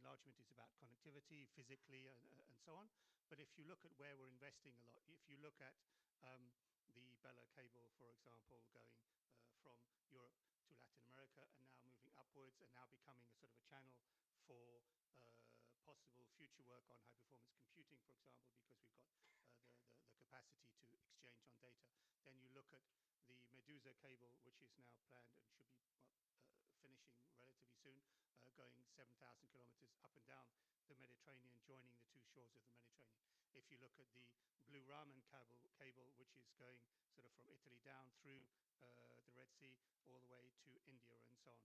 Enlargement is about connectivity, physically, and so on. But if you look at where we're investing a lot, if you look at the Bella cable, for example, going from Europe to Latin America and now moving upwards and now becoming a sort of a channel for possible future work on high-performance computing, for example, because we've got the capacity to exchange on data. Then you look at the Medusa cable, which is now planned and should be finishing relatively soon, going 7,000 kilometers up and down the Mediterranean, joining the two shores of the Mediterranean. If you look at the Blue Raman cable, which is going sort of from Italy down through the Red Sea all the way to India and so on,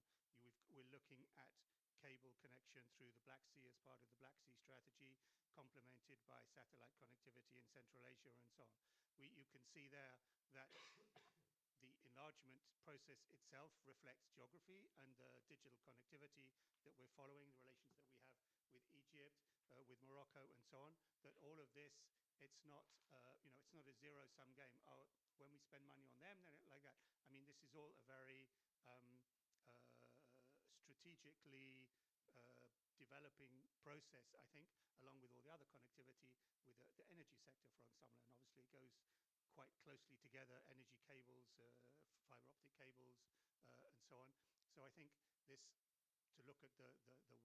we're looking at cable connection through the Black Sea as part of the Black Sea strategy, complemented by satellite connectivity in Central Asia and so on. You can see there that the enlargement process itself reflects geography and the digital connectivity that we're following, the relations that we have with Egypt, with Morocco, and so on. That all of this, it's not, it's not a zero-sum game. Oh, when we spend money on them, then like that. I mean, this is all a very strategically developing process, I think, along with all the other connectivity with the energy sector, for example. And obviously it goes quite closely together, energy cables, fiber optic cables, and so on. So I think this, to look at the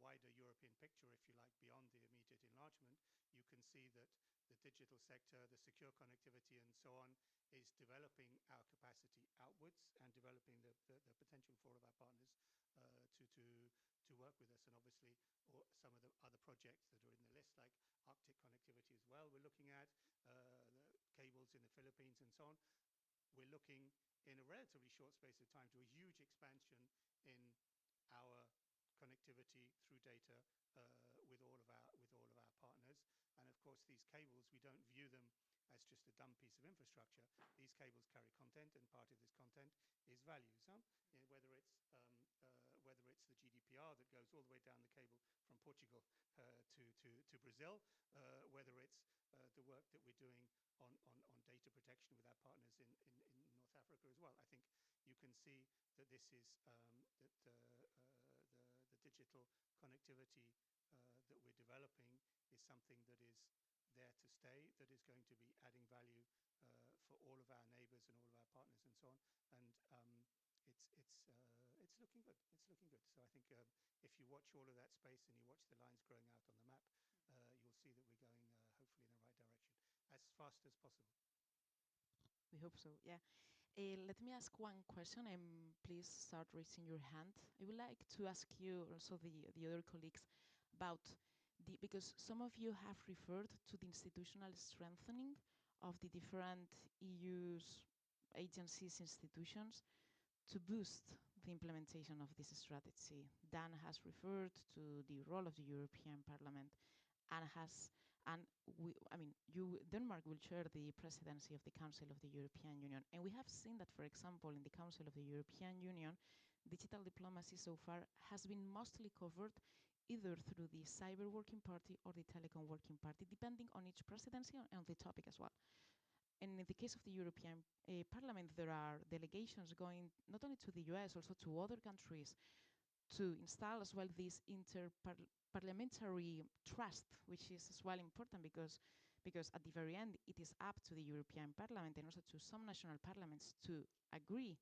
wider European picture, if you like, beyond the immediate enlargement, you can see that the digital sector, the secure connectivity and so on, is developing our capacity outwards and developing the potential for all of our partners to work with us. And obviously some of the other projects that are in the list, like Arctic connectivity as well, we're looking at the cables in the Philippines and so on. We're looking in a relatively short space of time to a huge expansion in our connectivity through data with all of our partners. And of course, these cables, we don't view them as just a dumb piece of infrastructure. These cables carry content, and part of this content is values. Whether it's the GDPR that goes all the way down the cable from Portugal to Brazil, whether it's the work that we're doing on data protection with our partners in North Africa as well. I think you can see that this is the digital connectivity that we're developing is something that is there to stay, that is going to be adding value for all of our neighbors and all of our partners and so on. And it's looking good. It's looking good. So I think if you watch all of that space and you watch the lines growing out on the map, you'll see that we're going hopefully in the right direction as fast as possible. We hope so, yeah. Let me ask one question, and please start raising your hand. I would like to ask you, also the other colleagues, about because some of you have referred to the institutional strengthening of the different EU's agencies, institutions, to boost the implementation of this strategy. Dan has referred to the role of the European Parliament, and Denmark will chair the presidency of the Council of the European Union. And we have seen that, for example, in the Council of the European Union, digital diplomacy so far has been mostly covered either through the Cyber Working Party or the Telecom Working Party, depending on each presidency and the topic as well. And in the case of the European Parliament, there are delegations going not only to the US, also to other countries, to install as well this interparliamentary trust, which is as well important because at the very end, it is up to the European Parliament and also to some national parliaments to agree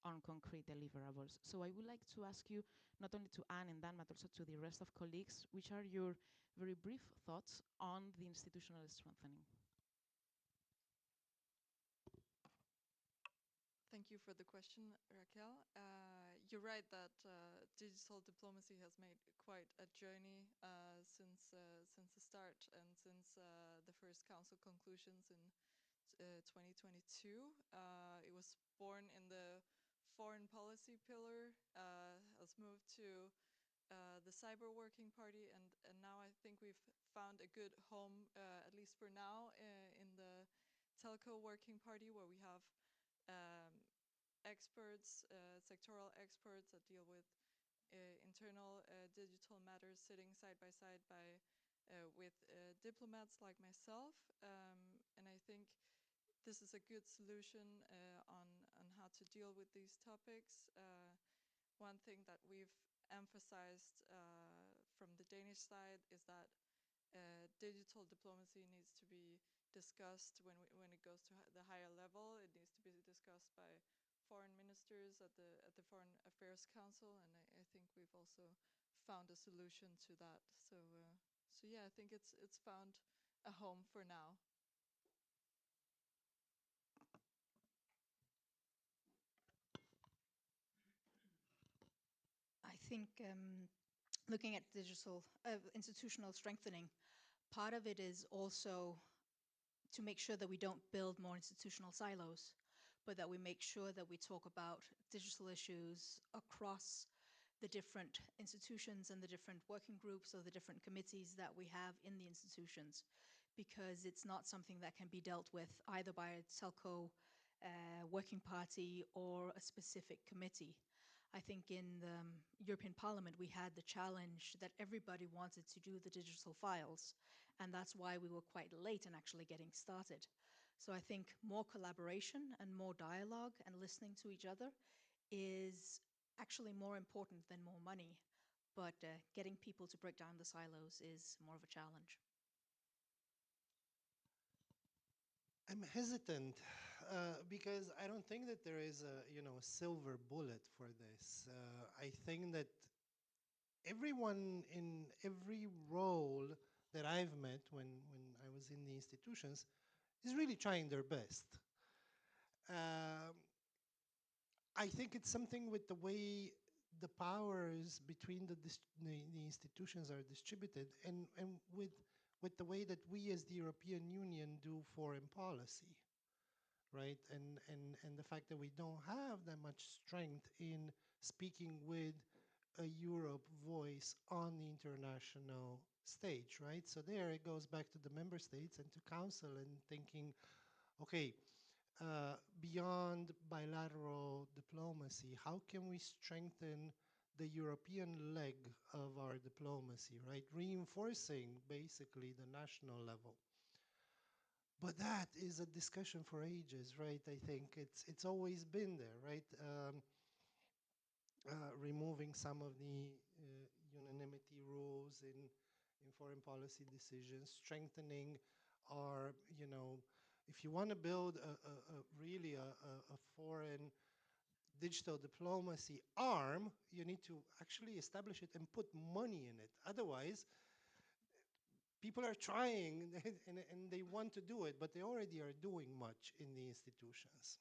on concrete deliverables. So I would like to ask you, not only to Anne and Dan, but also to the rest of colleagues, which are your very brief thoughts on the institutional strengthening? Thank you for the question, Raquel. You're right that digital diplomacy has made quite a journey since the start and since the first council conclusions in 2022. It was born in the foreign policy pillar, has moved to the Cyber Working Party, and now I think we've found a good home, at least for now, in the Telco Working Party, where we have experts, sectoral experts that deal with internal digital matters, sitting side by side with diplomats like myself. And I think this is a good solution on how to deal with these topics. One thing that we've emphasized from the Danish side is that digital diplomacy needs to be discussed when it goes to the higher level. It needs to be discussed by foreign ministers at the Foreign Affairs Council, and I think we've also found a solution to that. So yeah, I think it's found a home for now. I think looking at digital institutional strengthening, part of it is also to make sure that we don't build more institutional silos, but that we make sure that we talk about digital issues across the different institutions and the different working groups or the different committees that we have in the institutions, because it's not something that can be dealt with either by a telco working party or a specific committee. I think in the European Parliament, we had the challenge that everybody wanted to do the digital files, and that's why we were quite late in actually getting started. So I think more collaboration and more dialogue and listening to each other is actually more important than more money, but getting people to break down the silos is more of a challenge. I'm hesitant because I don't think that there is a silver bullet for this. I think that everyone in every role that I've met when I was in the institutions is really trying their best. I think it's something with the way the powers between the institutions are distributed, and with the way that we as the European Union do foreign policy, right? And the fact that we don't have that much strength in speaking with a Europe voice on the international stage, right? So there it goes back to the member states and to council and thinking, okay, beyond bilateral diplomacy, how can we strengthen the European leg of our diplomacy, right? Reinforcing basically the national level. But that is a discussion for ages, right? I think it's always been there, right? Removing some of the unanimity rules in foreign policy decisions, strengthening our, if you want to build really a foreign digital diplomacy arm, you need to actually establish it and put money in it. Otherwise, people are trying and they want to do it, but they already are doing much in the institutions.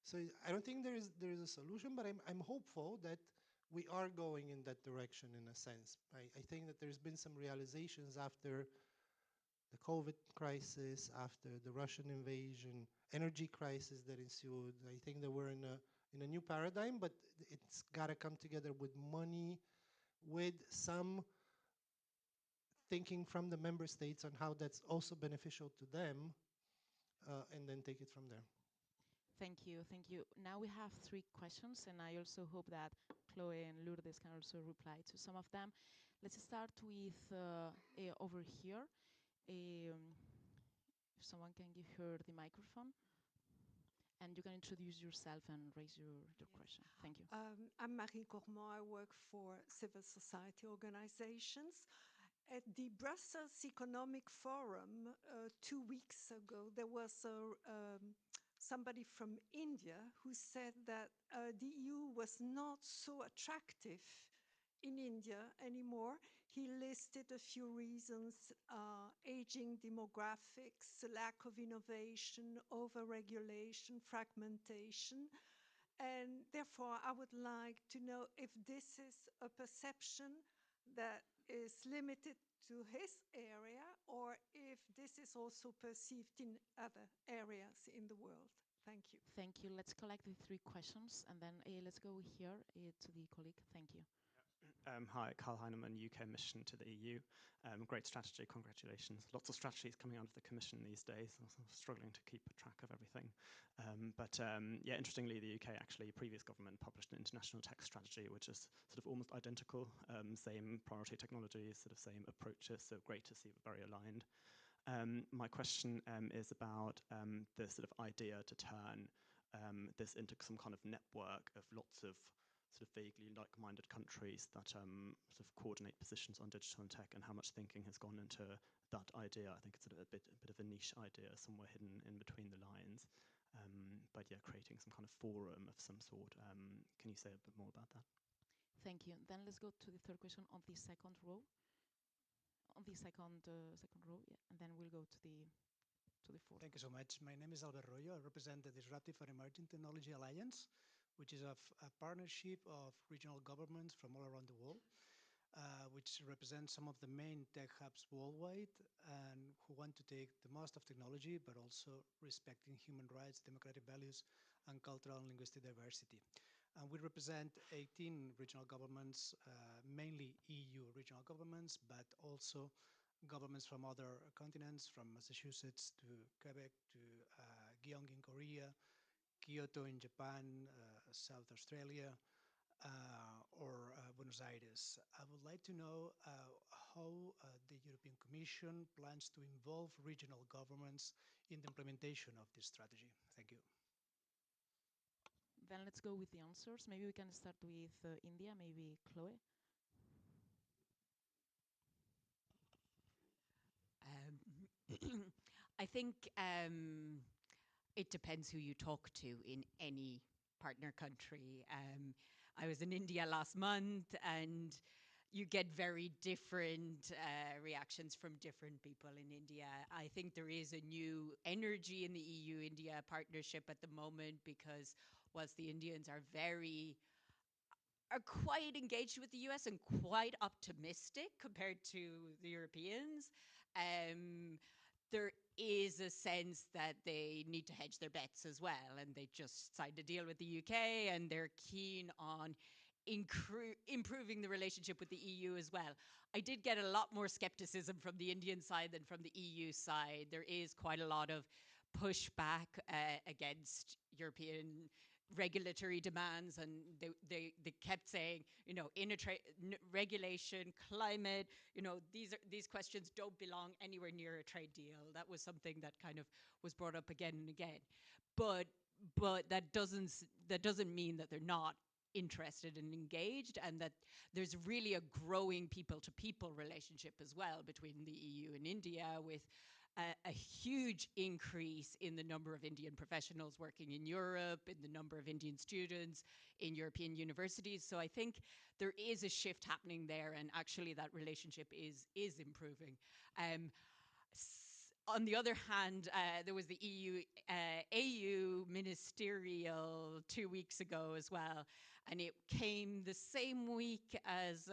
So I don't think there is a solution, but I'm hopeful that we are going in that direction in a sense. I think that there's been some realizations after the COVID crisis, after the Russian invasion, energy crisis that ensued. I think that we're in a new paradigm, but it's got to come together with money, with some thinking from the member states on how that's also beneficial to them, and then take it from there. Thank you, thank you. Now we have 3 questions, and I also hope that Chloe and Lourdes can also reply to some of them. Let's start with over here. If someone can give her the microphone, and you can introduce yourself and raise your question. Thank you. I'm Marie Gourmand. I work for civil society organizations. At the Brussels Economic Forum 2 weeks ago, there was somebody from India who said that the EU was not so attractive in India anymore. He listed a few reasons: aging demographics, lack of innovation, over-regulation, fragmentation. And therefore, I would like to know if this is a perception that is limited to his area, or if this is also perceived in other areas in the world. Thank you. Thank you. Let's collect the 3 questions, and then let's go here to the colleague. Thank you. Hi, Carl Heinemann, UK mission to the EU. Great strategy, congratulations. Lots of strategies coming out of the Commission these days. I'm struggling to keep track of everything. Yeah, interestingly, the UK actually, previous government published an international tech strategy, which is sort of almost identical, same priority technologies, sort of same approaches, so great to see we're very aligned. My question is about the sort of idea to turn this into some kind of network of lots of sort of vaguely like-minded countries that sort of coordinate positions on digital and tech, and how much thinking has gone into that idea. I think it's a bit of a niche idea, somewhere hidden in between the lines. But yeah, creating some kind of forum of some sort. Can you say a bit more about that? Thank you. Then let's go to the 3rd question on the 2nd row. On the second row, yeah, and then we'll go to the 4th. Thank you so much. My name is Albert Royo. I represent the Disruptive and Emerging Technology Alliance, which is a partnership of regional governments from all around the world. which represents some of the main tech hubs worldwide and who want to take the most of technology, but also respecting human rights, democratic values, and cultural and linguistic diversity. And we represent 18 regional governments, mainly EU regional governments, but also governments from other continents, from Massachusetts to Quebec to Gyeong in Korea, Kyoto in Japan, South Australia, or Buenos Aires. I would like to know how the European Commission plans to involve regional governments in the implementation of this strategy. Thank you. Then let's go with the answers. Maybe we can start with India, maybe Chloe. I think it depends who you talk to in any partner country. I was in India last month, and you get very different reactions from different people in India. I think there is a new energy in the EU-India partnership at the moment, because whilst the Indians are quite engaged with the US and quite optimistic compared to the Europeans, there is a sense that they need to hedge their bets as well. And they just signed a deal with the UK, and they're keen on improving the relationship with the EU as well. I did get a lot more skepticism from the Indian side than from the EU side. There is quite a lot of pushback against European regulatory demands, and they kept saying, you know, regulation, climate, you know, these questions don't belong anywhere near a trade deal. That was something that kind of was brought up again and again. But that doesn't mean that they're not interested and engaged, and that there's really a growing people-to-people relationship as well between the EU and India, with a huge increase in the number of Indian professionals working in Europe, in the number of Indian students in European universities. So I think there is a shift happening there, and actually that relationship is improving. On the other hand, there was the AU ministerial 2 weeks ago as well, and it came the same week as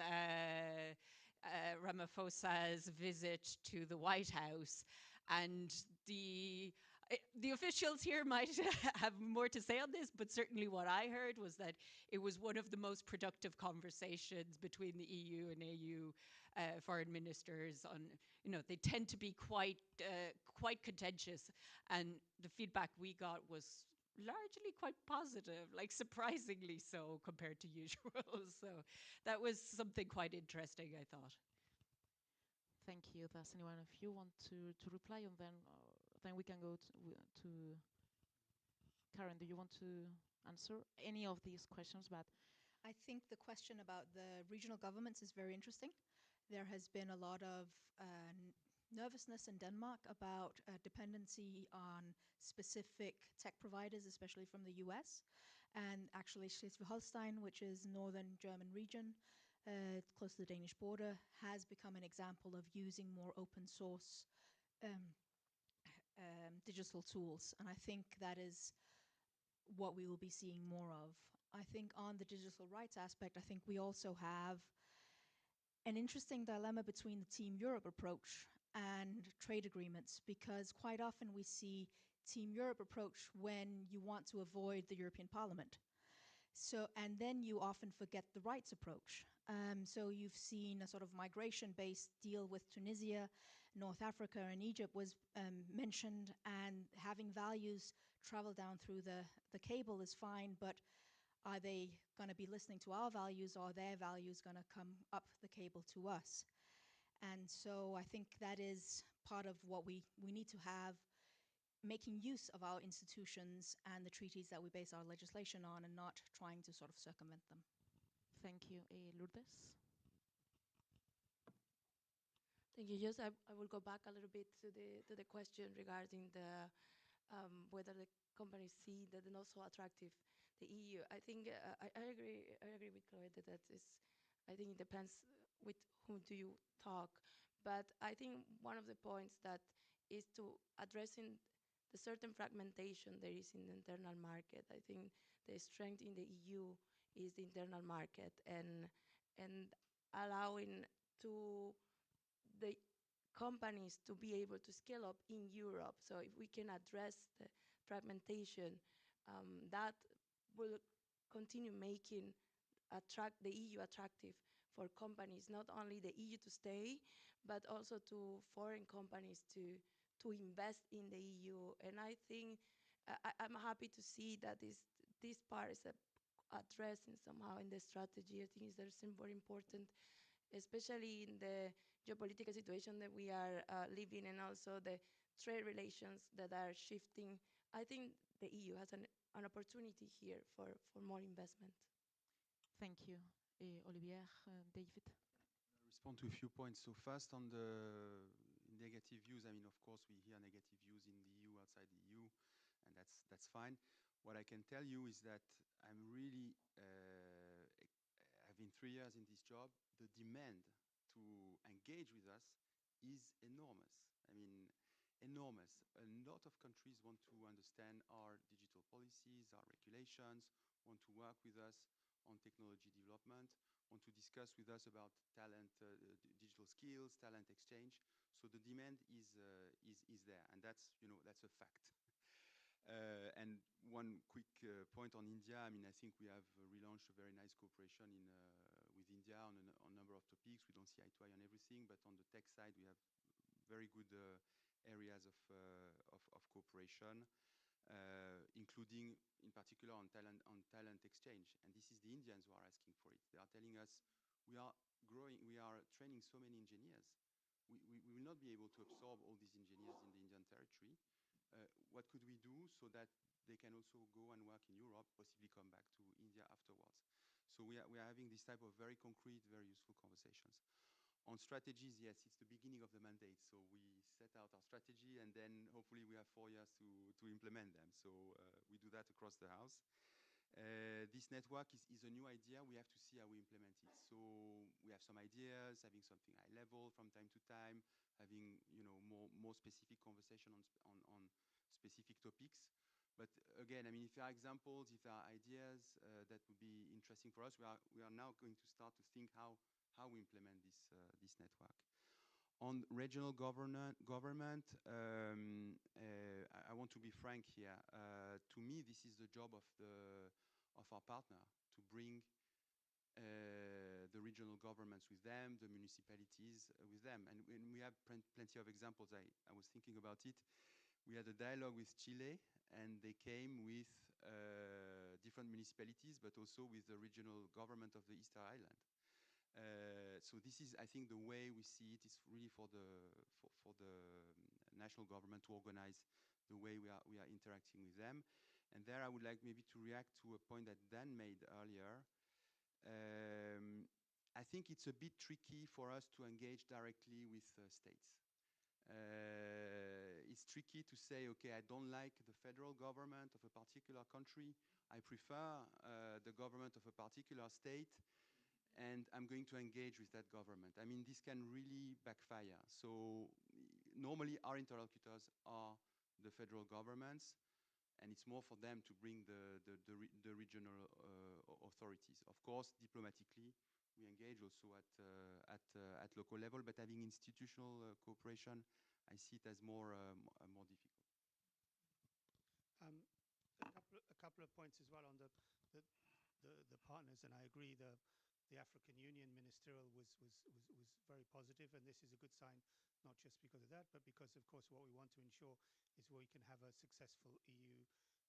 Ramaphosa's visit to the White House. And the officials here might have more to say on this, but certainly what I heard was that it was one of the most productive conversations between the EU and AU foreign ministers. On, you know, they tend to be quite contentious, and the feedback we got was largely quite positive, like surprisingly so compared to usual. So that was something quite interesting, I thought. Thank you. Does anyone of you want to reply, and then we can go to Karen? Do you want to answer any of these questions? But I think the question about the regional governments is very interesting. There has been a lot of nervousness in Denmark about dependency on specific tech providers, especially from the US. And actually Schleswig-Holstein, which is northern German region, close to the Danish border, has become an example of using more open source digital tools. And I think that is what we will be seeing more of. I think on the digital rights aspect, I think we also have an interesting dilemma between the Team Europe approach and trade agreements, because quite often we see Team Europe approach when you want to avoid the European Parliament. So, and then you often forget the rights approach. So you've seen a sort of migration-based deal with Tunisia, North Africa, and Egypt was mentioned, and having values travel down through the cable is fine, but are they going to be listening to our values, or are their values going to come up the cable to us? And so I think that is part of what we need to have, making use of our institutions and the treaties that we base our legislation on, and not trying to sort of circumvent them. thank you. Lourdes? Thank you. Just I will go back a little bit to the question regarding the whether the companies see that they're not so attractive the EU. I think I agree with Chloe that is. I think it depends with whom do you talk, but I think one of the points that is to addressing the certain fragmentation there is in the internal market. I think the strength in the EU is the internal market, and allowing to the companies to be able to scale up in Europe. So if we can address the fragmentation, that will continue making the EU attractive for companies, not only the EU to stay, but also to foreign companies to invest in the EU. And I think I'm happy to see that this part is addressed somehow in the strategy. I think it's very important, especially in the geopolitical situation that we are living, and also the trade relations that are shifting. I think the EU has an opportunity here for more investment. Thank you. Olivier, David? I'll respond to a few points. So first on the negative views, I mean, of course, we hear negative views in the EU, outside the EU, and that's fine. What I can tell you is that I'm really, I've been 3 years in this job. The demand to engage with us is enormous. I mean, enormous. A lot of countries want to understand our digital policies, our regulations, want to work with us on technology development, want to discuss with us about talent, digital skills, talent exchange. So the demand is there, and that's, you know, that's a fact. And one quick point on India. I mean, I think we have relaunched a very nice cooperation with India on a number of topics. We don't see eye to eye on everything, but on the tech side, we have very good areas of cooperation, including in particular on talent exchange. And this is the Indians who are asking for it. They are telling us, we are growing, we are training so many engineers. We will not be able to absorb all these engineers in the Indian territory. What could we do so that they can also go and work in Europe, possibly come back to India afterwards? So we are having this type of very concrete, very useful conversations. On strategies, yes, it's the beginning of the mandate. So we set out our strategy, and then hopefully we have 4 years to implement them. So we do that across the house. This network is a new idea. We have to see how we implement it. So we have some ideas, having something high level from time to time, having, you know, more specific conversation on specific topics. But again, I mean, if there are examples, if there are ideas that would be interesting for us, we are now going to start to think how we implement this network. On regional government, I want to be frank here. To me, this is the job of our partner to bring the regional governments with them, the municipalities with them. And we have plenty of examples. I was thinking about it. We had a dialogue with Chile, and they came with different municipalities, but also with the regional government of the Easter Island. So this is, I think, the way we see it is really for the national government to organize the way we are interacting with them. And there I would like maybe to react to a point that Dan made earlier. I think it's a bit tricky for us to engage directly with states. It's tricky to say, okay, I don't like the federal government of a particular country. I prefer the government of a particular state, and I'm going to engage with that government. I mean, this can really backfire. So normally our interlocutors are the federal governments, and it's more for them to bring the regional authorities. Of course, diplomatically, we engage also at local level, but having institutional cooperation, I see it as more difficult. A couple of points as well on the partners, and I agree the African Union ministerial was very positive, and this is a good sign, not just because of that, but because, of course, what we want to ensure is we can have a successful EU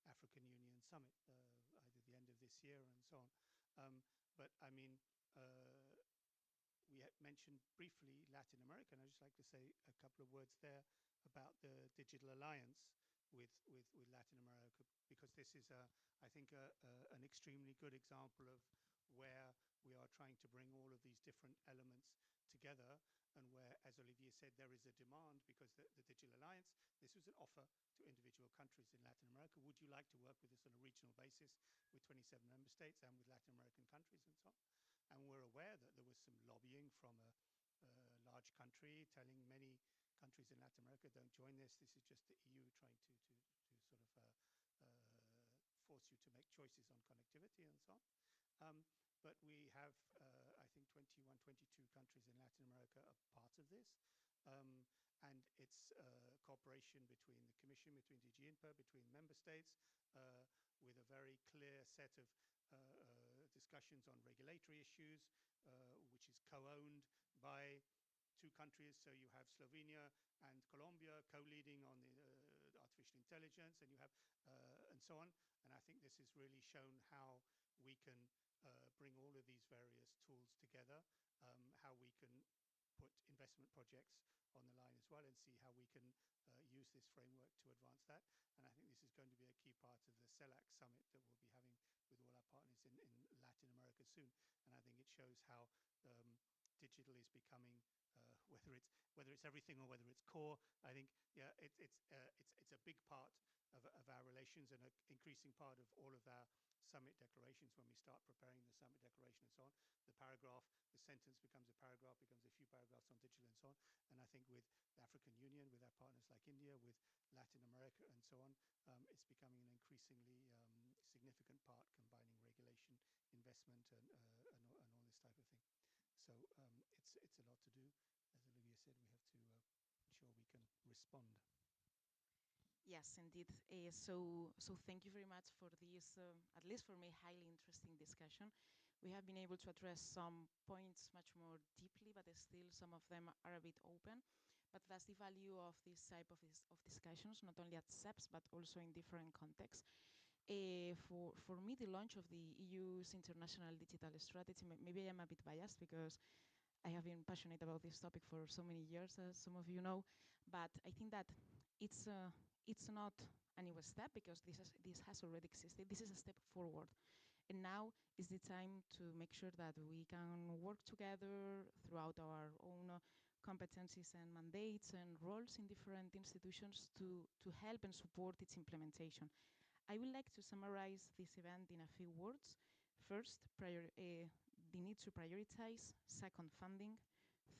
African Union summit, either the end of this year and so on. But I mean, we mentioned briefly Latin America, and I'd just like to say a couple of words there about the Digital Alliance with Latin America, because this is, I think, an extremely good example of where we are trying to bring all of these different elements together, and where, as Olivier said, there is a demand, because the Digital Alliance, this was an offer to individual countries in Latin America. Would you like to work with us on a regional basis with 27 member states and with Latin American countries and so on? And we're aware that there was some lobbying from a large country telling many countries in Latin America, don't join this. This is just the EU trying to sort of force you to make choices on connectivity and so on. But we have, I think, 21, 22 countries in Latin America are part of this. And it's cooperation between the Commission, between DG INPA, between member states, with a very clear set of discussions on regulatory issues, which is co-owned by two countries. So you have Slovenia and Colombia co-leading on the artificial intelligence, and you have and so on. And I think this has really shown how we can bring all of these various tools together, how we can put investment projects on the line as well, and see how we can use this framework to advance that. And I think this is going to be a key part of the CELAC summit that we'll be having with all our partners in Latin America soon. And I think it shows how digital is becoming, whether it's everything or whether it's core. I think it's a big part of our relations, and an increasing part of all of our summit declarations. When we start preparing the summit declaration and so on, the paragraph, the sentence becomes a paragraph, becomes a few paragraphs on digital and so on. And I think with the African Union, with our partners like India, with Latin America and so on, it's becoming an increasingly significant part, combining regulation, investment, and all this type of thing. So it's a lot to do. As Olivia said, we have to ensure we can respond. Yes, indeed. So thank you very much for this, at least for me, highly interesting discussion. We have been able to address some points much more deeply, but still some of them are a bit open. But that's the value of this type of discussions, not only at CEPS, but also in different contexts. For me, the launch of the EU's international digital strategy, maybe I'm a bit biased because I have been passionate about this topic for so many years, as some of you know, but I think that it's not a new step, because this has already existed. This is a step forward. And now is the time to make sure that we can work together throughout our own competencies and mandates and roles in different institutions to help and support its implementation. I would like to summarize this event in a few words. First, the need to prioritize. Second, funding.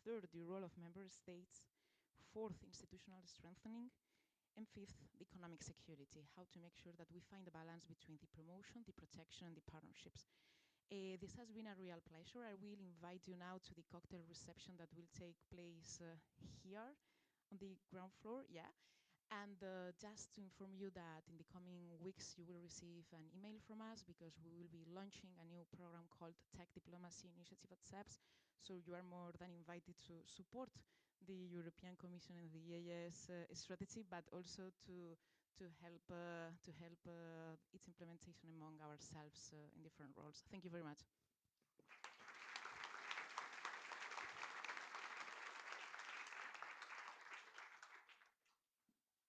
Third, the role of member states. Fourth, institutional strengthening. And fifth, the economic security, how to make sure that we find a balance between the promotion, the protection, and the partnerships. This has been a real pleasure. I will invite you now to the cocktail reception that will take place here on the ground floor, yeah. And just to inform you that in the coming weeks you will receive an email from us, because we will be launching a new program called Tech Diplomacy Initiative at CEPS. So you are more than invited to support the European Commission and the EAS strategy, but also to help its implementation among ourselves in different roles. Thank you very much.